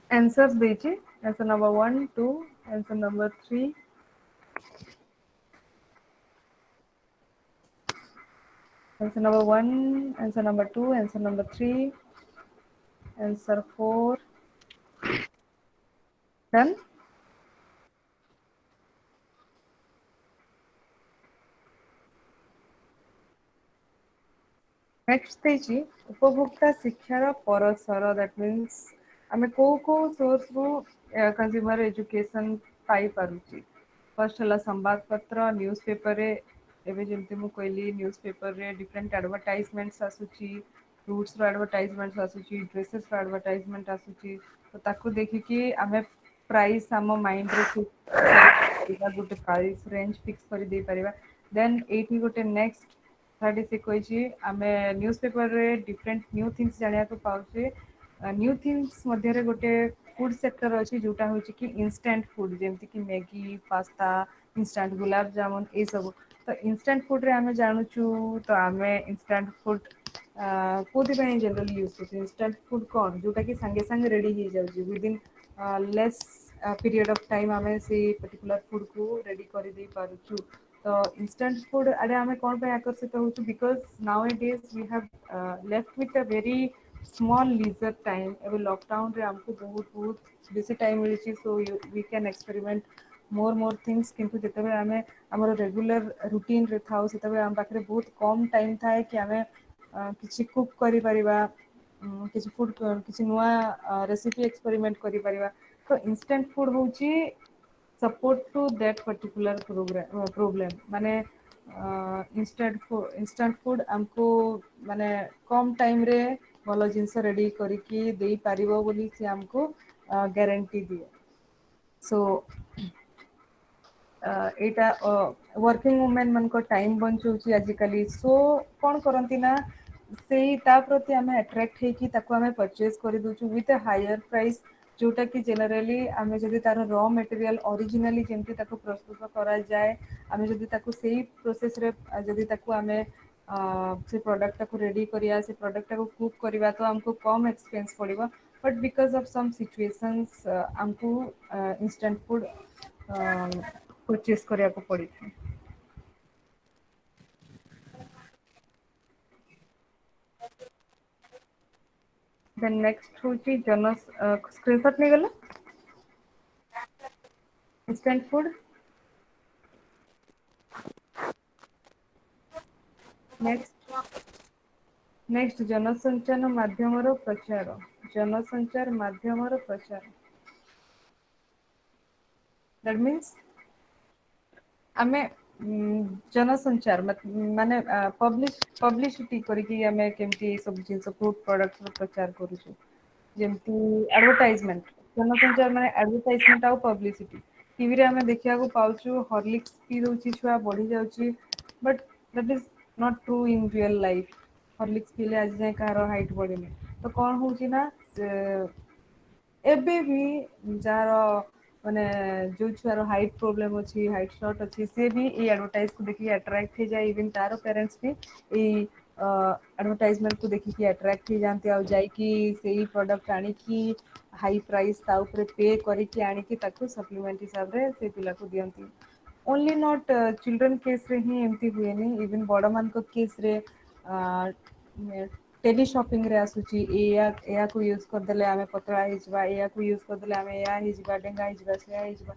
answers दीजिए answer number 1 2 answer number 3 Answer number 1, answer number 2, answer number 3, answer 4. Done? Next ଦେଇଛି ଉପଭୋକ୍ତା ଶିକ୍ଷାର ପରସର, that means ଆମେ କୋଉ source ରୁ consumer education ପାଇ ପାରୁଛି। First ହେଲା ସମ୍ବାଦ ପତ୍ର, ନ୍ୟୁଜ ପେପରରେ, ଏବେ ଯେମିତି ମୁଁ କହିଲି ନ୍ୟୁଜ ପେପରରେ different advertisements ଆସୁଛି, fruits ର advertisements ଆସୁଛି, dresses ର advertisement ଆସୁଛି, ତ ତାକୁ ଦେଖିକି ଆମେ ପ୍ରାଇସ୍ ଆମ ମାଇଣ୍ଡରେ ଫିକ୍ସ କରିପାରିବା, ଗୋଟେ ପ୍ରାଇସ୍ ରେଞ୍ଜ ଫିକ୍ସ କରିଦେଇ ପାରିବା। ଦେନ୍ ଏଇଠି ଗୋଟେ ନେକ୍ସଟ ଥାର୍ଟି ସେ କହିଛି ଆମେ ନ୍ୟୁଜ ପେପରରେ ଡିଫରେଣ୍ଟ ନ୍ୟୁ ଥିଙ୍ଗସ୍ ଜାଣିବାକୁ ପାଉଛେ। ନ୍ୟୁ ଥିଙ୍ଗସ୍ ମଧ୍ୟରେ ଗୋଟେ ଫୁଡ ସେକ୍ଟର ଅଛି ଯୋଉଟା ହଉଛି କି ଇନଷ୍ଟାଣ୍ଟ ଫୁଡ, ଯେମିତି କି Maggi, pasta, instant gulab jamun ଏଇସବୁ। ତ ଇନଷ୍ଟାଣ୍ଟ ଫୁଡରେ ଆମେ ଜାଣୁଛୁ, ତ ଆମେ ଇନଷ୍ଟାଣ୍ଟ ଫୁଡ କୋଉଥିପାଇଁ ଜେନେରାଲି ୟୁଜ୍ କରୁଛୁ? ଇନଷ୍ଟାଣ୍ଟ ଫୁଡ କ'ଣ ଯୋଉଟା କି ସାଙ୍ଗେ ସାଙ୍ଗେ ରେଡି ହେଇଯାଉଛି, within less period of time ଆମେ ସେଇ ପର୍ଟିକୁଲାର ଫୁଡକୁ ରେଡି କରିଦେଇ ପାରୁଛୁ। ତ ଇନଷ୍ଟାଣ୍ଟ ଫୁଡ ଆଡେ ଆମେ କ'ଣ ପାଇଁ ଆକର୍ଷିତ ହଉଛୁ? Because nowadays we have left with a very small leisure time. ଏବେ ଲକଡାଉନରେ ଆମକୁ ବହୁତ ବେଶୀ ଟାଇମ୍ ମିଳିଛି, so we can experiment more things. କିନ୍ତୁ ଯେତେବେଳେ ଆମେ ଆମର ରେଗୁଲାର ରୁଟିନରେ ଥାଉ ସେତେବେଳେ ଆମ ପାଖରେ ବହୁତ କମ୍ ଟାଇମ୍ ଥାଏ କି ଆମେ କିଛି କୁକ୍ କରିପାରିବା, କିଛି ଫୁଡ କିଛି ନୂଆ ରେସିପି ଏକ୍ସପେରିମେଣ୍ଟ କରିପାରିବା। ତ ଇନଷ୍ଟାଣ୍ଟ ଫୁଡ ହଉଛି support to that particular problem. माने इंस्टांट फूड आमको माने कम टाइम रे भल जिनस रेडी करके दे पारिबो बोली से हमको गारंटी दिए। सो एटा वर्किंग वुमेन मन को टाइम बंचुची आजिकली। सो कौन करती ना से प्रति आम अट्राक्ट होगी आम परचेज कर दूचु विथ अ हायर प्राइस, जोटा कि जेनराली आम जब तार र मटेरियल ओरिजिनली जमती प्रस्तुत कराए, आम जब से प्रोसेस रे जदि आम से प्रोडक्ट को रेडी करिया, से प्रोडक्ट को कुक करवा, तो हमको कम एक्सपेंस पड़ो। But because of some situations हमको इंस्टेंट फूड परचेज करने को पड़ी था। देन नेक्स्ट होची जन स्क्रीनशॉट नहीं गला इंस्टेंट फूड। नेक्स्ट जनसंचार माध्यम प्रचार, जनसंचार माध्यम प्रचार, दैट मीन्स आमे जनसंचार माने पब्लिसिटी करके आमे केमती सब जिनस फूड प्रोडक्ट प्रचार करूछु, जेमती एडवर्टाइजमेंट। जनसंचार माने एडवर्टाइजमेंट आउ पब्लिसिटी। टीवी रे आमे देखिया को पाउछु हॉर्लिक्स पी दोछि छुआ बढ़ी जाउछि, but that is not true in real life. Horlicks पीले आज जाए कहार हाइट बढ़ेनि। तो कौन होछि ना एबे भी जार माने जो छुआर हाइट प्रोब्लेम अच्छी, हाइट शॉर्ट अच्छी, सी भी ये एडवर्टाइज को देखिए अट्रैक्ट हो जाए। इवन तार पेरेंट्स भी ये एडवर्टाइजमेंट को देखिए अट्रैक्ट हो जाते आ जाइकी से प्रोडक्ट आनिकी हाई प्राइस ता ऊपर पे करिकी आनिकी ताको सप्लीमेंट हिसाब रे से पिला को दियंती। ओनली नॉट चिल्ड्रन केस रे ही एमती हुएनी, इवन बड़ मान को केस रे टेली शॉपिंग रे आसुची या को यूज कर देले आमे पतला हो जबा, या को यूज कर देले आमे या हो जबा, डेंगा हो जबा, से हो जबा।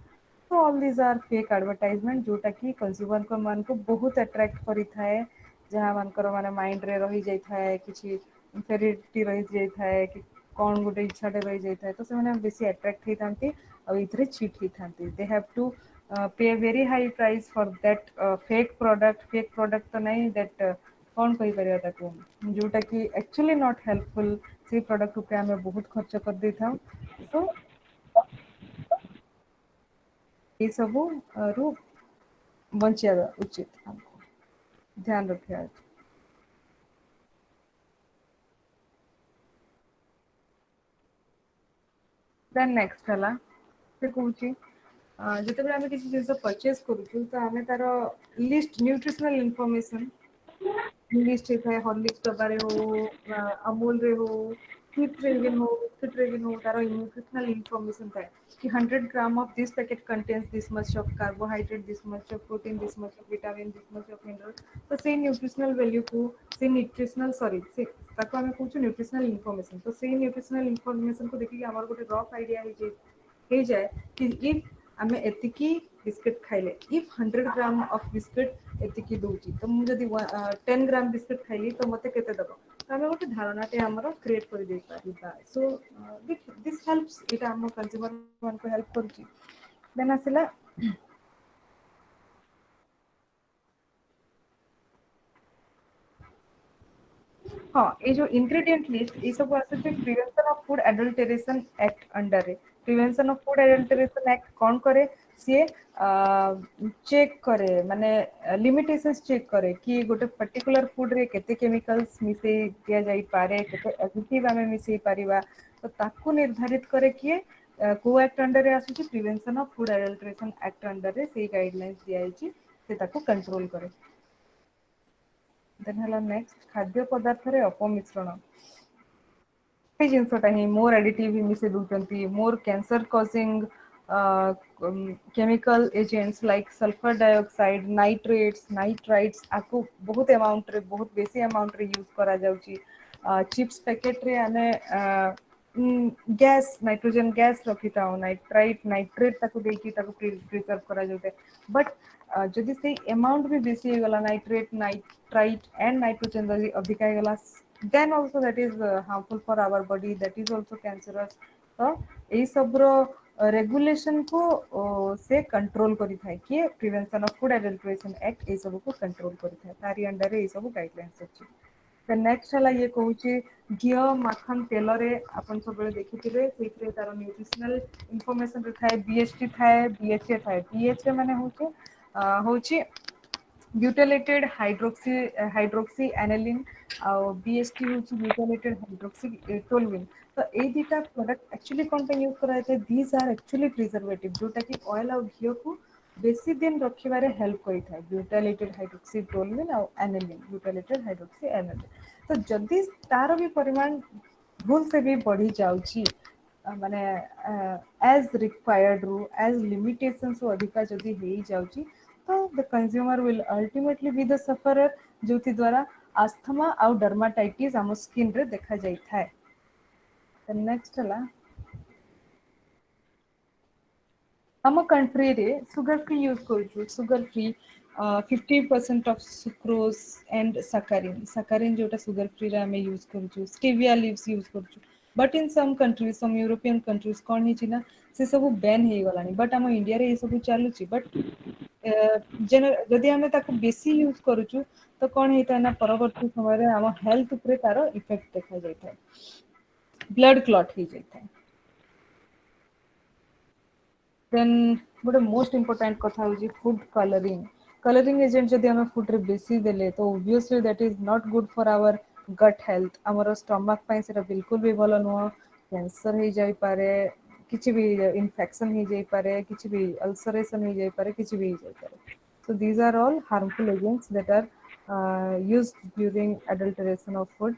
तो all these are fake advertisement जोटा कि कंज्यूमर को मान को बहुत अट्रैक्ट करी थाए, जहाँ मानकर माने माइंड रे रही जाई थाए, किछि इन्फेरिटी रही जाई थाए कि कौन गोटे इच्छाटे रही जाई थाए। तो से माने बेसी अट्रैक्ट ही थांती और इथरे चीट ही थांती। They have to pay very high price for that fake product. Fake product तो नहीं दैट कौन कही परिया ताको जोटा कि एक्चुअली नॉट हेल्पफुल, से प्रोडक्ट ऊपर आमे बहुत खर्च कर दे था। तो ये सब रु बचिया उचित हमको ध्यान रखा। देन नेक्स्ट हला से कहूची जिते आम किसी जिन परचेज करूँ तो आम तार लिस्ट न्यूट्रिशनल इनफॉरमेशन लिस्ट होता है, हॉर्लिक्स डब्बारे हो, अमूल रे हो, स्वीट रे हो, रे भी नो तारो न्यूट्रिशनल इंफॉर्मेशन थाए कि 100 gram of this packet contains this much of carbohydrate, this much of protein, this much of vitamin, this much of mineral. तो से न्यूट्रिशनल वैल्यू को से न्यूट्रिशनल सॉरी से ताको हमें कहूँ न्यूट्रिशनल इंफॉर्मेशन। तो से न्यूट्रिशनल इंफॉर्मेशन को देखिए हमर गोटे रफ आइडिया हो जाए कि इफ आमे एतिकी बिस्किट खाइले, इफ 100 ग्राम ऑफ बिस्किट एतिकी दउची तो मु जदी 10 ग्राम बिस्किट खाइली तो मते केते दबो, तो आमे गोटे धारणाटे हमर क्रिएट कर दे पारिबा। सो दिस हेल्प्स, इटा हम कंज्यूमर मान को हेल्प करची। देन आसिला हाँ, ये जो इंग्रेडिएंट लिस्ट ये सब आसे prevention of food adulteration act under रे। Prevention of food adulteration act कौन करे सी चेक करे माने लिमिटेशंस चेक करे कि गोटे पर्टिकुलर फूड रे केते केमिकल्स मिसे दिया जाई पारे, केते एडिटिव आमे मिसे पारिबा, तो ताकू निर्धारित करे कि को एक्ट अंडर रे आसुची prevention of food adulteration act under रे से गाइडलाइंस दिया जाई से ताकू कंट्रोल करे। देन हला नेक्स्ट खाद्य पदार्थ रे अपमिश्रण ए जिनसटा ही मोर एडिटिव ही मिसे दुचंती, more cancer causing chemical agents like sulphur dioxide, nitrates, nitrites आको बहुत अमाउंट रे बहुत बेसी अमाउंट रे यूज करा जाउची। चिप्स पैकेट रे आने गैस नाइट्रोजन गैस रखिता नाइट्राइट नाइट्रेट ताको देकी ताको प्रिजर्व करा जाउते। बट जदि से अमाउंट भी बेसी गला नाइट्रेट नाइट्राइट एंड नाइट्रोजन जदि अधिक गला then also that is harmful for our body, that is also cancerous। तो यही सब रो रेगुलेशन को से कंट्रोल करी थाए कि prevention of food adulteration act ए सब को कंट्रोल करी थाए तारी अंडर ए सब गाइडलाइंस अछि। तो नेक्स्ट हला ये कहूची घी माखन तेल रे अपन सब बेले देखिथिबे सेइथरे तार न्यूट्रिशनल इंफॉर्मेशन रे थाए बीएचटी थाए बीएचए थाए। बीएचए माने होची ब्यूटाइलेटेड हाइड्रोक्सी एनिलीन और बीएसटी होची ब्यूटाइलेटेड हाइड्रोक्सी टोलुइन। तो ए दुटा प्रोडक्ट एक्चुअली कोन पे यूज करा जाय, दीज आर एक्चुअली प्रिजर्वेटिव जोटा कि ऑयल और घी को बेसी दिन रखिबारे हेल्प करी थाए। ब्यूटाइलेटेड हाइड्रोक्सी टोलुइन और एनिलीन ब्यूटाइलेटेड हाइड्रोक्सी एनिलीन। तो जदि तार भी परिमाण भूल से भी बढ़ी जाउची माने एज रिक्वायर्ड रू एज लिमिटेशंस रो अधिका जदि हेई जाउची तो the consumer will ultimately be the sufferer जोथि द्वारा अस्थमा और डर्माटाइटिस आम स्किन रे देखा जाई थाए। तो नेक्स्ट हला आम कंट्री रे सुगर फ्री यूज करू, sugar free 50% of sucrose and saccharin saccharin जोटा सुगर फ्री रे आम यूज करू, स्टीविया लीव्स यूज करू। But in some countries some European countries कौन ही ना से सब बैन हो गलानी। बट आम इंडिया रे ये सब चलुची। बट जदि आम बेसी यूज करूचु तो कौन होता है ना परवर्ती समय आम हेल्थ उपरे तार इफेक्ट देखा जाए, ब्लड क्लॉट हो जाए। देन गोटे मोस्ट इंपोर्टेंट कथा होची फूड कलरिंग। कलरिंग एजेंट जदि आम फूड रे बेसी देले तो obviously that is not good for our gut health. आमर स्टमक पाई सेटा बिल्कुल भी भलो नुह, कैंसर हो जाई पारे, किछि भी इन्फेक्शन हो जाई पारे, किछि भी अल्सरेशन हो जाई पारे, किछि भी हो जाई पारे। So these are all harmful agents that are used during adulteration of food.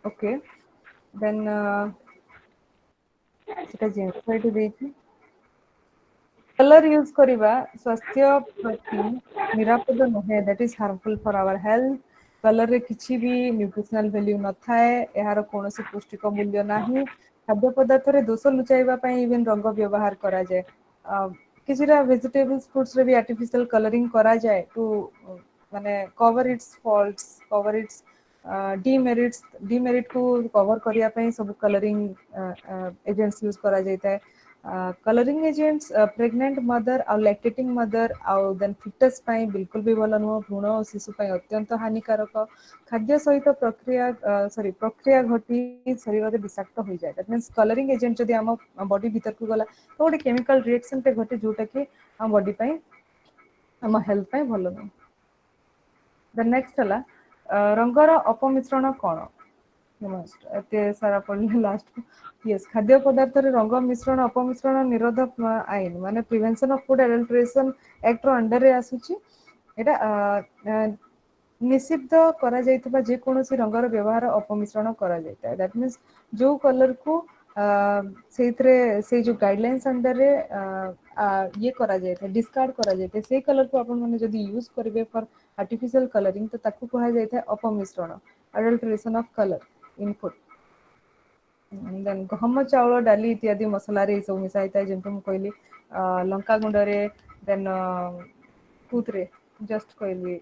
Okay, then सेटा जेनसाइड देछि कलर यूज करिबा स्वास्थ्य प्रति निरापद नहे, that is harmful for our health. Colour रे किछि भी न्यूट्रिशनल वैल्यू न थाए, एहार कोनोसी पुष्टिक मूल्य नाही। खाद्य पदार्थ रे दोष लुचाइबा पई इवन रंग व्यवहार करा जाय। किछिरा वेजिटेबल्स फ्रूट्स रे भी आर्टिफिशियल कलरिंग करा जाय टू माने cover it's faults, cover it's demerit को कवर करिया पई सब कलरिंग एजेंट्स यूज करा जायता। कलरिंग एजेंट्स प्रेग्नेंट मदर और लैक्टेटिंग मदर और देन फिटस पाई बिल्कुल भी भल नुह, भ्रूण और शिशु पाई अत्यंत हानिकारक। खाद्य सहित प्रक्रिया घटी शरीर में विषाक्त हो जाए। दैट मीन्स कलरिंग एजेंट जदि आम बॉडी भीतर को गला तो गोटे केमिकल रिएक्शन पे घटे जोटा कि आम बॉडी पाई आम हेल्थ पाई भल नुह। द नेक्स्ट हला रंगर अपमिश्रण कौन एते सारा पढ़ले लास्ट यस खाद्य पदार्थ रे रंग मिश्रण अपमिश्रण निरोधक आईन माने prevention of food adulteration act रो अंडर रे आसुची। एटा निषिद्ध करा जाइतबा जे कोनोसी रंगर व्यवहार अपमिश्रण करा जाइता दैट मींस जो कलर को सेथरे से जो गाइडलाइंस अंडर रे ये करा जाइता डिस्कार्ड करा जाइता से कलर को आपण माने जदी यूज करबे फॉर आर्टिफिशियल कलरिंग तो ताकू कहा जाइता अपमिश्रण adulteration of colour input then गहम चाउल डाली इत्यादि मसला रे सब मिसाई था जेंतो म कहली लंका गुंड रे देन कुतरे जस्ट कहली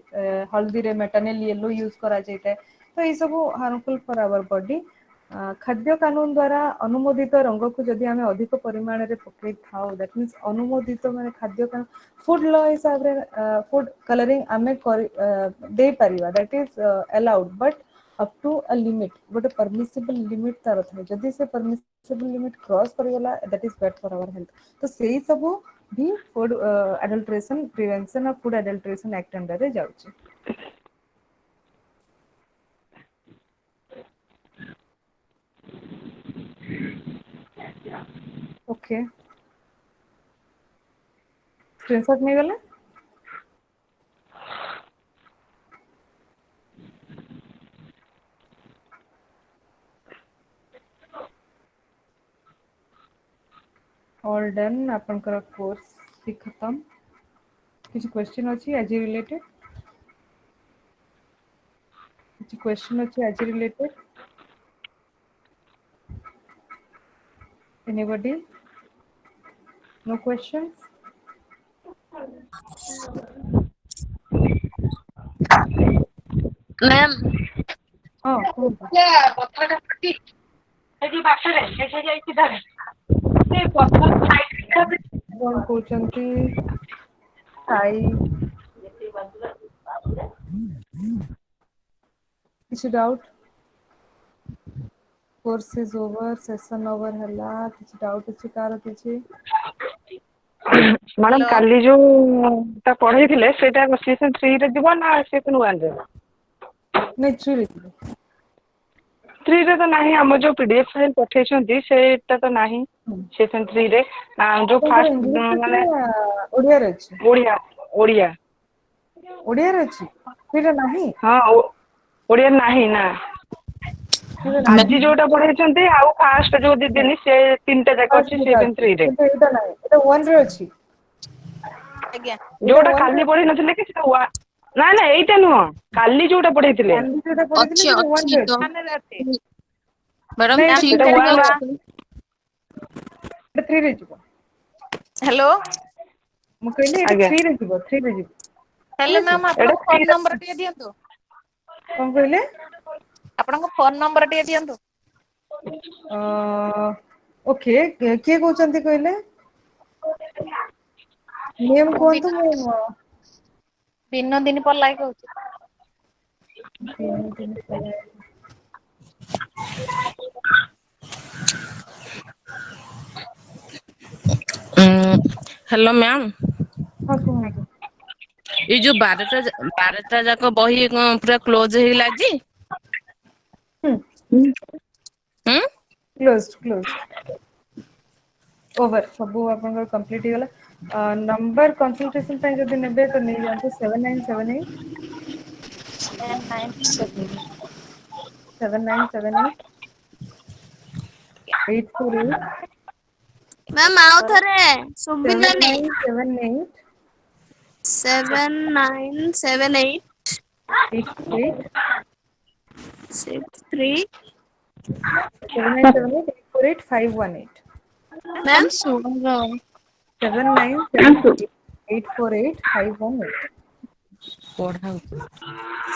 हल्दी रे मेटानिल येलो यूज करा जाता है तो ये सब हार्मफुल फॉर आवर बॉडी खाद्य कानून द्वारा अनुमोदित रंग को जदि आमे अधिक परिमाण रे पकई थाउ दैट मींस अनुमोदित माने खाद्य कानून फूड लॉ हिसाब रे फूड कलरिंग आमे दे परिवा that is allowed but up to a limit गोटे परमिसिबल लिमिट तार था जदि से परमिसिबल लिमिट क्रॉस कर गला that is bad for our health तो सेही सब भी food adulteration prevention of food adulteration act under रे जाउची ओके स्क्रीनशॉट नहीं गला ऑल डन आपनकर कोर्स भी खत्म किसी क्वेश्चन अछि आज रिलेटेड किसी क्वेश्चन अछि आज related anybody no questions ma'am हां कोन पत्थर काटी एजी बाटरे एजे जाई धरे से पत्थर साइड कोन कोचंती साई किसी doubt course is over session over हला किसी डाउट अछि कार किछि मैडम काली जो ता पढ़े थिले सेटा सीजन 3 रे दिबो ना सीजन 1 रे नहीं थ्री 3 रे तो नहीं हम जो पीडीएफ फाइल पठे छंती सेटा तो नहीं सीजन 3 रे जो फर्स्ट माने ओडिया रे अछि ओडिया ओडिया ओडिया रे अछि फिर नहीं हां ओडिया नहीं ना आज जोटा पढ़े छंती आउ फास्ट जो दी दिन से तीनटा जाक अछि सीजन 3 रे एटा नहीं एटा 1 रे अछि आज्ञा जोटा खाली पढ़े नथिले कि सेटा ना ना एटा नुह काली जोटा पढ़े थिले जोटा पढ़िथिले सेटा 1 रे अछि मैडम नहीं, ठीक एटा one है वा- एटा 3 रे जिवो हेलो मु कहली एटा आज्ञा 3 रे जिवो 3 रे जिवो हेलो मैम आपन फोन नंबर टिए दियंतु कोन कहले आपन फोन नंबर टिए दियंतु ओके के कहउचंती कहले नेम कोन तो मु दिन पर लाइक होची दिन पहले हेलो मैम हां कहंतु ये जो 12टा जाक बही पूरा क्लोज ହେଇला जी हम क्लोज्ड ओवर सब आपन कंप्लीट हो गला नंबर कंसल्टेशन पे जदी नेबे तो नहीं जानतो 7978 7978 848 मैम आओ थरे सुबिलानी 7978 7978 848 63 7978 848 518 मैम सुनो 7978 848 518 पढ़ा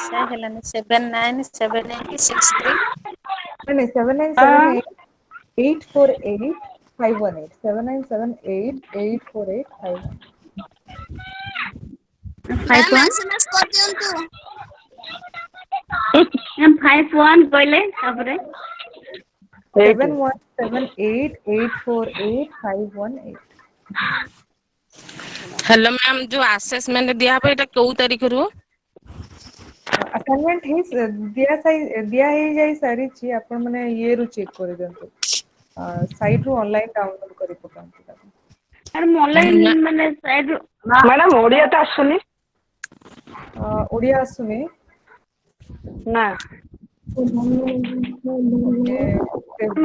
से हेलानी 797863 नहीं 7978 848 518 7978 848 518 मैम एसएमएस कर दियंतु एम 51 कहले तापरे 7178 848 518 हेलो मैम जो असेसमेंट दिया पे एटा कोउ तारीख रु असाइनमेंट ही दिया ही जाई सारी छी आपण माने ये रु चेक कर देंतु साइट रु ऑनलाइन डाउनलोड करी पकांतु अरे ऑनलाइन माने साइड मैडम ओडिया तो आसुनी ओडिया आसुनी ନା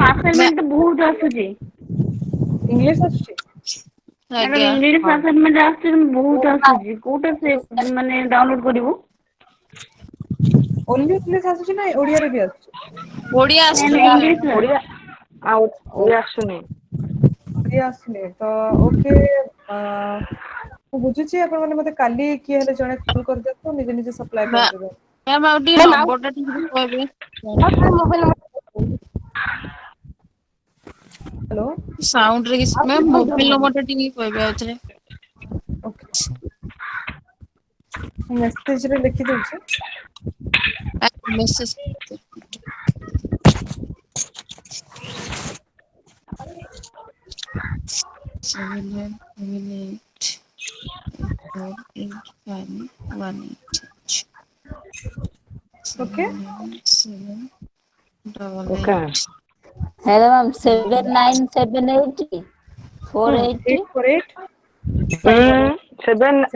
ଆସାଇନମେଣ୍ଟ ବହୁତ ଆସୁଛି ଇଂଲିଶ ଆସୁଛି? ମ୍ୟାଡାମ ଆଜ୍ଞା ଇଂଲିଶ ଆସାଇନମେଣ୍ଟ ଆସୁଛି ବହୁତ ଆସୁଛି କୋଉଟା ସେ ମାନେ ଡାଉନଲୋଡ କରିବୁ ଓନ୍ଲି ଇଂଲିଶ ଆସୁଛି ନା ଓଡିଆରେ ବି ଆସୁଛି? ଓଡିଆ ନାଇଁ ଆସୁଛି ନାଇଁ ମ୍ୟାମ୍। ଇଂଲିଶ ଓଡ଼ିଆ ଆଉ ଓଡ଼ିଆ ଆସୁନି। ଓଡିଆ ଆସୁନି ତ ଓକେ। ମୁଁ ବୁଝୁଛି ଆପଣ ମାନେ ମତେ କାଲି କିଏ ହେଲେ ଜଣେ କଲ୍ କରିଦିଅନ୍ତୁ ନିଜେ ନିଜେ ସପ୍ଲାଏ କରିଦେବେ। ମ୍ୟାମ୍ ଆଉ ଟିକେ ନମ୍ବର ଟା ଟିକେ କହିବେ। ହ୍ୟାଲୋ। ସାଉଣ୍ଡ ରେ କିଛି ମ୍ୟାମ୍ ମୋବାଇଲ ନମ୍ବର ଟା ଟିକେ କହିବେ ଆଉଥରେ। ଓକେ ମୁଁ ମେସେଜରେ ଲେଖି ଦଉଛି। Message okay okay Hello, ma'am. 7978 48. Seven seven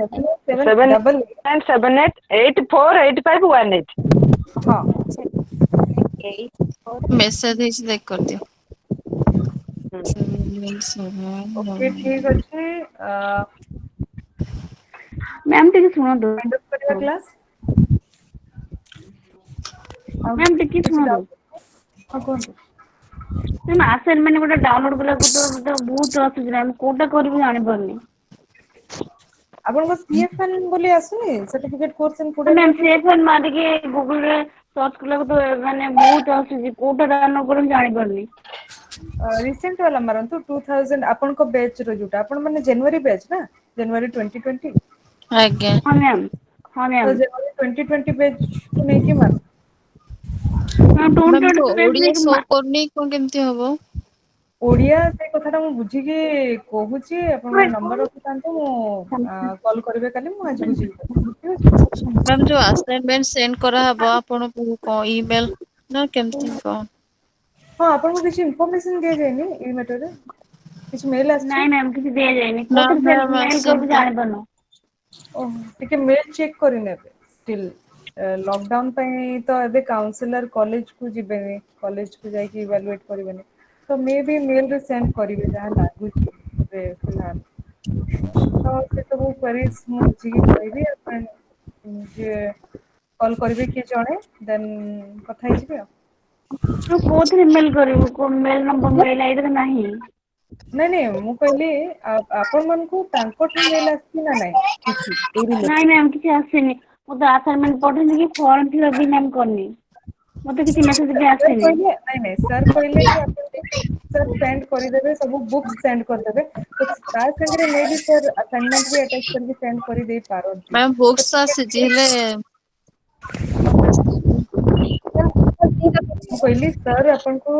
seven double 78848518 ହଁ ମେସେଜ ହେଇଛି ଦେଖ କରିଦିଅ। ଓକେ ଠିକ ଅଛି। ମ୍ୟାମ ଟିକେ ଶୁଣନ୍ତୁ ୱାଇଣ୍ଡ ଅପ୍ କରିବା କ୍ଲାସ୍। ଆଉ ମ୍ୟାମ ଟିକେ କିଛି ଶୁଣନ୍ତୁ ଡାଉଟ୍? ହଁ କୁହନ୍ତୁ। ମ୍ୟାମ ଆସାଇନମେଣ୍ଟ ଗୋଟେ ଡାଉନଲୋଡ କରିବାକୁ ତ ବହୁତ ଆସୁଛି ନା କୋଉଟା କରିବି ଜାଣିପାରୁନି। ଆପଣଙ୍କ CFN ବୋଲି ଆସୁନି certificate course in food and ma'am nutrition? ସେଫ ମାରିକି ଗୁଗୁଲରେ ସର୍ଚ୍ଚ କଲାକୁ ତ ମାନେ ବହୁତ ଆସୁଛି କୋଉଟା ଡାଉନଲୋଡ କରିବି ଜାଣିପାରୁନି। ରିସେଣ୍ଟ ବାଲା ମାରନ୍ତୁ 2000 ଆପଣଙ୍କ ବ୍ୟାଚ୍ ର ଯୋଉଟା ଆପଣ ମାନେ ଜାନୁଆରୀ ବ୍ୟାଚ୍ ନା? ଜାନୁଆରୀ 2020 ଆଜ୍ଞା ହଁ ମ୍ୟାମ ହଁ ମ୍ୟାମ ତ ଜାନୁଆରୀ 2020 ବ୍ୟାଚ୍ କୁ ନେଇକି ମାର। ହଁ ମ୍ୟାମ୍ ତ 2020 ଓଡିଆ ନେଇକି ଶୋ କରୁନି କଣ କେମିତି ହବ? ଓଡିଆ ସେଇ କଥାଟା ମୁଁ ବୁଝିକି କହୁଛି ଆପଣ ନମ୍ବର ରଖିଥାନ୍ତୁ ମୁଁ କଲ୍ କରିବେ କାଲି ମୁଁ ଆଜି ବୁଝିକି କହିବି ଠିକ ଅଛି। ମ୍ୟାମ୍ ଯୋଉ ଆସାଇନମେଣ୍ଟ ସେଣ୍ଡ କରାହବ ଆପଣଙ୍କୁ କଣ ଇମେଲ ନା କେମିତି କଣ? ହଁ ଆପଣଙ୍କୁ କିଛି ଇନଫର୍ମେସନ ଦିଆଯାଇନି ଏଇ ମ୍ୟାଟରରେ? କିଛି ମେଲ ଆସିଛି? ନାଇଁ ମ୍ୟାମ କିଛି ଦିଆଯାଇନି ନା କୋଉଥିରେ ମ୍ୟାମ୍ ମେଲ କରିବୁ ଆସିନି। ଜାଣିପାରୁନୁ। ଓହୋ ଟିକେ ମେଲ ଚେକ୍ କରିନେବେ ଷ୍ଟିଲ୍। ଲକଡାଉନ ପାଇଁ ତ ଏବେ କାଉନସିଲର କଲେଜ କୁ ଯିବେନି କଲେଜ କୁ ଯାଇକି ଇଭାଲୁଏଟ କରିବେନି ତ ମେ ବି ମେଲରେ ସେଣ୍ଡ କରିବେ ଯାହା ଲାଗୁଛି ଏବେ ଫିଲହାଲ। ତ ସେ ସବୁ କ୍ୱେରିଜ ମୁଁ ବୁଝିକି କହିବି ଆପଣ ଯିଏ କଲ୍ କରିବେ କିଏ ଜଣେ ଦେନ୍ କଥା ହେଇଯିବେ ଆଉ। ତୁ କୋଉଥିରେ ମେଲ କରିବୁ କୋଉ ମେଲ ନମ୍ବର ମେଲ ଆଇଡି ତ ନାହିଁ। ନାଇଁ ନାଇଁ ମୁଁ କହିଲି ଆପଣ ମାନଙ୍କୁ ତାଙ୍କଠୁ ମେଲ ଆସିଛି ନା ନାଇଁ କିଛି ଏଇ ନାଇଁ ରିଲେଟେଡ? ମ୍ୟାମ କିଛି ଆସିନି ମୁଁ ତ ଆସାଇନମେଣ୍ଟ ପଠେଇଛି କି ଫର୍ମ ଫିଲଅପ ବି ମ୍ୟାମ କରିନି। ମତେ କିଛି ମେସେଜ ବି ସାର୍ ଆସିନି। କହିଲେ ନାଇଁ ନାଇଁ ସାର୍ କହିଲେ କି ଆପଣ ସାର୍ ସେଣ୍ଡ କରିଦେବେ ସବୁ ବୁକ୍ସ ସେଣ୍ଡ କରିଦେବେ। ତ ତା ସାଙ୍ଗରେ ମେ ବି ସାର୍ ଆସାଇନମେଣ୍ଟ ବି ଆଟାଚ କରିକି ସେଣ୍ଡ କରିଦେଇ ପାରନ୍ତି। ମ୍ୟାମ୍ ବୁକ୍ସ ଆସିଛି ହେଲେ ମୁଁ କହିଲି ସାର୍ ଆପଣଙ୍କୁ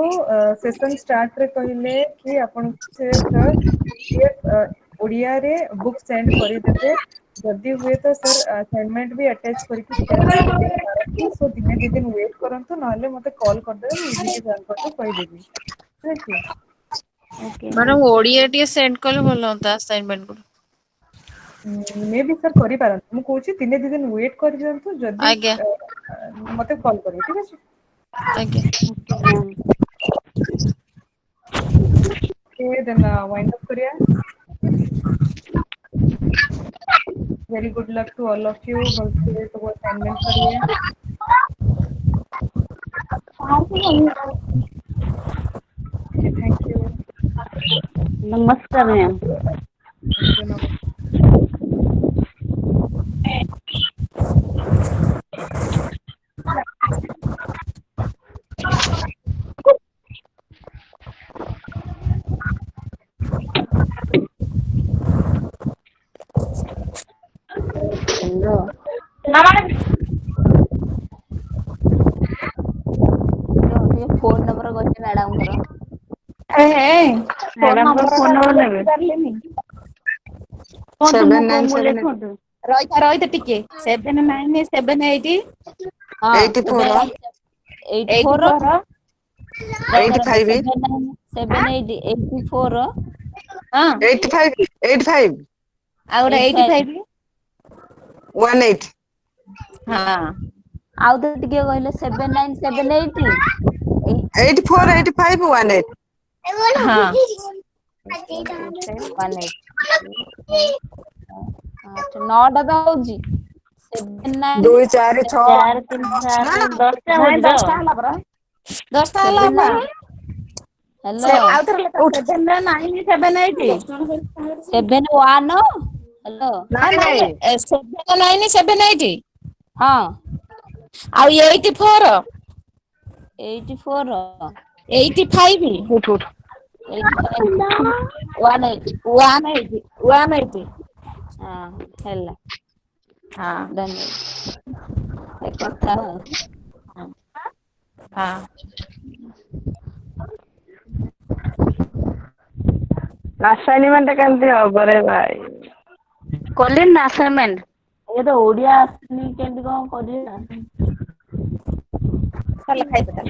ସେସନ ଷ୍ଟାର୍ଟରେ କହିଲେ କି ଆପଣଙ୍କୁ ସେ ସାର୍ ଓଡିଆରେ ବୁକ୍ ସେଣ୍ଡ କରିଦେବେ। ଯଦି ହୁଏ ତ ସାର୍ ଆସାଇନମେଣ୍ଟ ବି ଆଟାଚ କରିକି ସେଣ୍ଡ କରିଦେଇ ପାରନ୍ତି ସୋ ଦିନେ ଦି ଦିନ ୱେଟ୍ କରନ୍ତୁ ନହେଲେ ମତେ କଲ୍ କରିଦେବେ ମୁଁ ବୁଝିକି ସାରଙ୍କୁ କହିଦେବି ଠିକ ଅଛି। Okay ma'am. ମ୍ୟାଡାମ ଓଡିଆ ଟିକେ ସେଣ୍ଡ କଲେ ଭଲ ହୁଅନ୍ତା ଆସାଇନମେଣ୍ଟ ଗୁଡା। ମେ ବି ସାର୍ କରିପାରନ୍ତି ମୁଁ କହୁଛି ଦିନେ ଦି ଦିନ ୱେଟ୍ କରିଦିଅନ୍ତୁ ଯଦି ଆଜ୍ଞା ମତେ କଲ୍ କରିବେ ଠିକ ଅଛି। ଆଜ୍ଞା। ଓକେ ଦେନ୍ ୱାଇଣ୍ଡ ଅପ୍ କରିବା। Very good luck to all of you ଭଲସେ ସବୁ ଆସାଇନମେଣ୍ଟ କରିବେ। Okay thank you. ନମସ୍କାର ମ୍ୟାମ। ଥ୍ୟାଙ୍କ ୟୁ ନମସ୍କାର। ଟିକେ ଫୋନ ନମ୍ବର କହିବେ ମ୍ୟାଡାମଙ୍କର। ମ୍ୟାଡାମଙ୍କ ଫୋନ ନମ୍ବର ନେବେ। କୁହନ୍ତୁ ସେଭେନ ମୁଁ ନାଇନ ମୁଁ ସେଭେନ ଲେଖନ୍ତୁ। ରହିଥା ଟିକେ 7978 ହଁ ଏଇଟି ଫୋର 84 ଏଇଟି ରହିଥା ଫାଇଭ 7884 ହଁ 85 ଆଉ ଗୋଟେ 85 85 18 ହଁ ଆଉ ତ ଟିକେ କହିଲେ 7978 84 85 18। ହଁ 9ଟା ତ ହଉଛି 79 2 4 6 4 3 7 10ଟା ନାଇଁ ହଉଛି ତ 10ଟା ହେଲା ପରା 10ଟା ହେଲା ବା 79 ସେ ହ୍ୟାଲୋ ଆଉ ଥରେ ଲେଖ 7 9 7 8 71 ହ୍ୟାଲୋ ନାଇଁ ନାଇଁ ନାଇଁ 7 9 7 8 ହଁ ଆଉ 84 84 85 ଉଠ ଉଠ 18 1 8 ହଁ ହେଲା ହଁ ଧନ୍ୟବାଦ ଏ କଥା ଆଉ ହଁ ଆସାଇନମେଣ୍ଟ କେମିତି ହବ ରେ ଭାଇ? କଲିନି ନା ଆସାଇନମେଣ୍ଟ ଏ ତ ଓଡିଆ ଆସିନି କେମିତି କଣ କରିବା? ଚାଲ ଖାଇବ ଚାଲ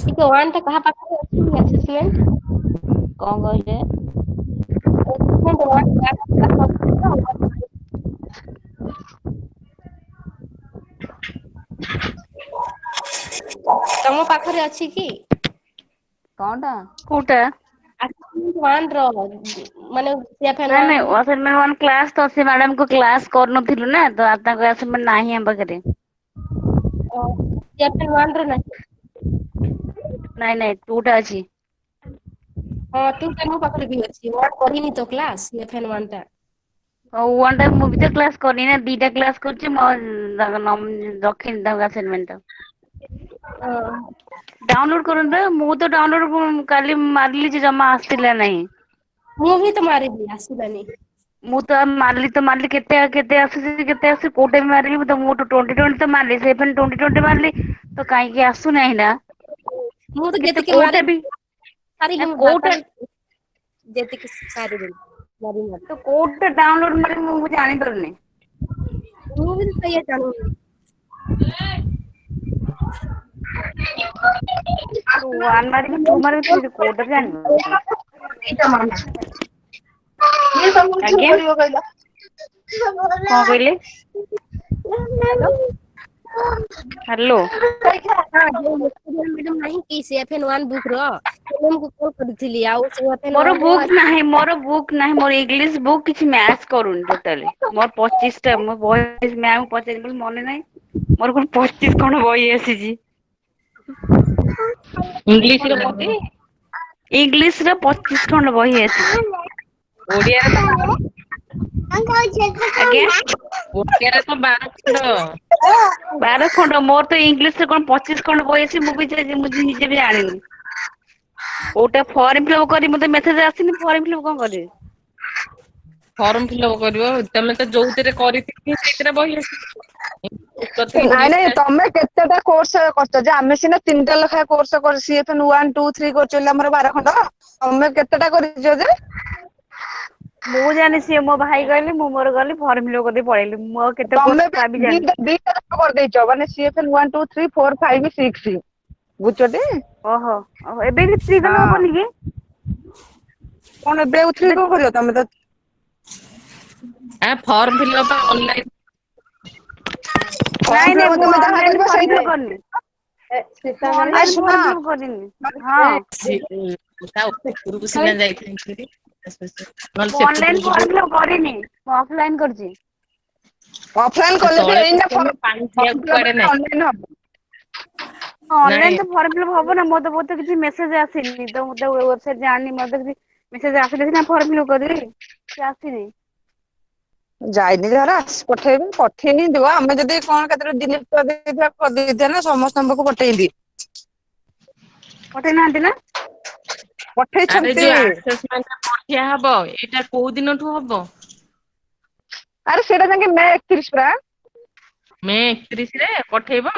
ଟିକେ ୱାନ୍ ଟା କାହା ପାଖରେ ଅଛି ଆସେସମେଣ୍ଟ? କଣ କହିଲେ? ତମ ପାଖରେ ଅଛି କି? କଣଟା? କୋଉଟା? ୱାନ୍ ର ମାନେ ନାଇଁ ୱାନ୍ ନାଇଁ ଆସାଇନମେଣ୍ଟ 1 କ୍ଲାସ ତ ସେ ମ୍ୟାଡାମକୁ କ୍ଲାସ କରୁନଥିଲୁ ନା ତ ତାଙ୍କ ଆସାଇନମେଣ୍ଟ ନାହିଁ ଆମ ପାଖରେ। ୱାନ୍ ର ନାହିଁ। ନାଇଁ ନାଇଁ 2 ଟା ଅଛି। ହଁ 2 ଟା ମୋ ପାଖରେ ବି ଅଛି ୱାନ୍ କରିନି ତ କ୍ଲାସ ୱାନ୍ ଟା। ହଉ 1 ଟା ମୁଁ ବି ତ କ୍ଲାସ କରିନି ନା 2ଟା କ୍ଲାସ କରିଛି ମୋ ରଖିନି ତାଙ୍କ ଆସାଇନମେଣ୍ଟ। ହଁ ଡାଉନଲୋଡ କରନ୍ତୁ ମୁଁ ତ ଡାଉନଲୋଡ କାଲି ମାରିଲି ଯେ ଜମା ଆସିଲା ନାହିଁ। ମୁଁ ବି ତ ମାରିବି ଆସିଲାନି। ମୁଁ ତ ମାରିଲି କେତେ ଆସୁଛି କୋଉଟା ବି ମାରିଲି ମୁଁ 2020 ତ ମାରିଲି 2020 ମାରିଲି ତ କାହିଁକି ଆସୁନାହିଁ ନା ମୁଁ ତ କେତେ ଯେତିକି କୋଉଟା ମାରି ବି ସାରିଲି ନା ମୁଁ କୋଉଟା ଡାଟା ଯେତିକି ସାରିଦେଲି। ତ କୋଉଟା ଡାଉନଲୋଡ ମାରିବି ମୁଁ ଜାଣିପାରୁନି। ମୁଁ ବି ସେଇଆ ଚାହୁଁନି। ୱାନ୍ ମାରିବି 2 ମାରିବି 3 କୋଉଟା ବି ଜାଣିପାରୁନି। କିଏ ସବୁ କିଛି ଆଜ୍ଞା କରିବ କହିଲ? କଣ କହିଲେ? ହ୍ୟାଲୋ ହ୍ୟାଲୋ ନାହିଁ କି ୱାନ୍ ବୁକ୍ ର ମୁଁ କଲ୍ କରିଥିଲି ଆଉ ମୋର ୱାନ୍ ର ବୁକ୍ ନାହିଁ ମୋର ଇଂଲିଶ ବୁକ୍ କିଛି ମ୍ୟାଚ୍ କରୁନି ଟୋଟାଲି। ମୋର 25ଟା ମୋ ବହି ମ୍ୟାମ୍ ପଚାରିଲି ମନେ ନାହିଁ ମୋର କଣ 25 ଖଣ୍ଡ ବହି ଆସିଛି। ଇଂଲିଶର ବହି ଇଂଲିଶ ର 25 ଖଣ୍ଡ ବହି ଆସିଛି। ଓଡିଆରେ ତ ଆଜ୍ଞା ଓଡିଆରେ ତ 12 ଖଣ୍ଡ। 12 ଖଣ୍ଡ ମୋର ତ ଇଂଲିଶରେ କଣ 25 ଖଣ୍ଡ ବହି ଅଛି ମୁଁ ନିଜେ ବି ଜାଣିନି। କୋଉଟା ଫର୍ମ ଫିଲପ କରି ମତେ ମେସେଜ ଆସିନି ଫର୍ମ ଫିଲପ କଣ କରିବି? ଫର୍ମ ଫିଲପ କରିବ ତମେ ତ ଯୋଉଥିରେ କରିଥିବ ସେଇଥିରେ ବହି ନାଇଁ ଇଂଲିଶ ନାଇଁ ତମେ କେତେଟା କୋର୍ସ କରିଛ ଯେ ଆମେ ସିନା 3ଟା ଲେଖାଏଁ କୋର୍ସ CFN 1 2 3 କରିଛୁ ବୋଲି ଆମର 12 ଖଣ୍ଡ ତମେ କେତେଟା କରିଛ ଯେ? ମୁଁ ଜାଣିନି ସିଏ ମୋ ଭାଇ କହିଲେ ମୁଁ ମୋର ଗଲି ଫର୍ମ ଫିଲପ କରିଦେଇ ପଳେଇଲି ମୁଁ ଆଉ କେତେ ତମେ କୋର୍ସ ତା ବି ଜାଣିନି। ଦିଟା ଯାକ କରିଦେଇଛ ମାନେ CFN 1 2 3 4 5 6 ବୁଝୁଛଟି? ଓହୋ ଏବେ ବି 3 କଲେ ହବନି କି? କଣ ଏବେ ଆଉ 3 କଣ କରିବ ତମେ ତ ଫର୍ମ ଫିଲପ ଅନଲାଇନ ଫର୍ମ ନାଇଁ ଫିଲପ ନାଇଁ ମୁଁ ତମେ ଯାହା ଅନଲାଇନରେ କରିବ ଫର୍ମ ସେଇଥିରେ ଫିଲପ କରିନି। ମୁଁ ଆରେ ଅନଲାଇନ ଶୁଣ ଫର୍ମ ଫିଲପ କରିନି ହଁ। ତା ଉପରକୁ ସିନା ଯାଇଥାନ୍ତି ନହେଲେ ମୁଁ ଅନଲାଇନ ସେପଟକୁ ଫର୍ମ ଯିବୁ। ଫିଲପ କରିନି ମୁଁ ଅଫଲାଇନ କରିଛି। ଅଫଲାଇନ କଲେ ବି ତଳେ ଏଇନା ତମେ ପାଣି ପିଇବାକୁ କୁଆଡେ ନାହିଁ ଅନଲାଇନ ହବ। ଅନଲାଇନ ନାଇଁ ତ ଫର୍ମ ଫିଲପ ହବ ନା ମୋତେ କିଛି ମେସେଜ ଆସିନି ତ ୱେବସାଇଟ ଜାଣିନି ମତେ କିଛି ମେସେଜ ଆସିଲେ ସିନା ଫର୍ମ ଫିଲପ କରିବି କିଛି ଆସିନି। ଯାଇନି ଯାର ପଠେଇବି ପଠେଇ ଥିବ ଆମେ ଯଦି କଣ କେତେବେଳେ ଡିଲିଟ କରିଦେଇଥିବା ନା ସମସ୍ତଙ୍କ ପାଖକୁ ପଠେଇବି। ପଠେଇ ନାହାନ୍ତି ନା? ଆରେ ପଠେଇଛନ୍ତି। ଯୋଉ ଆସେସମେଣ୍ଟ ପଠିଆ ହବ ଏଇଟା କୋଉ ଦିନଠୁ ହବ? ଆରେ ସେଇଟା ଯାଇକି ମେ 31 ପରା। ମେ 31 ରେ ପଠେଇବ?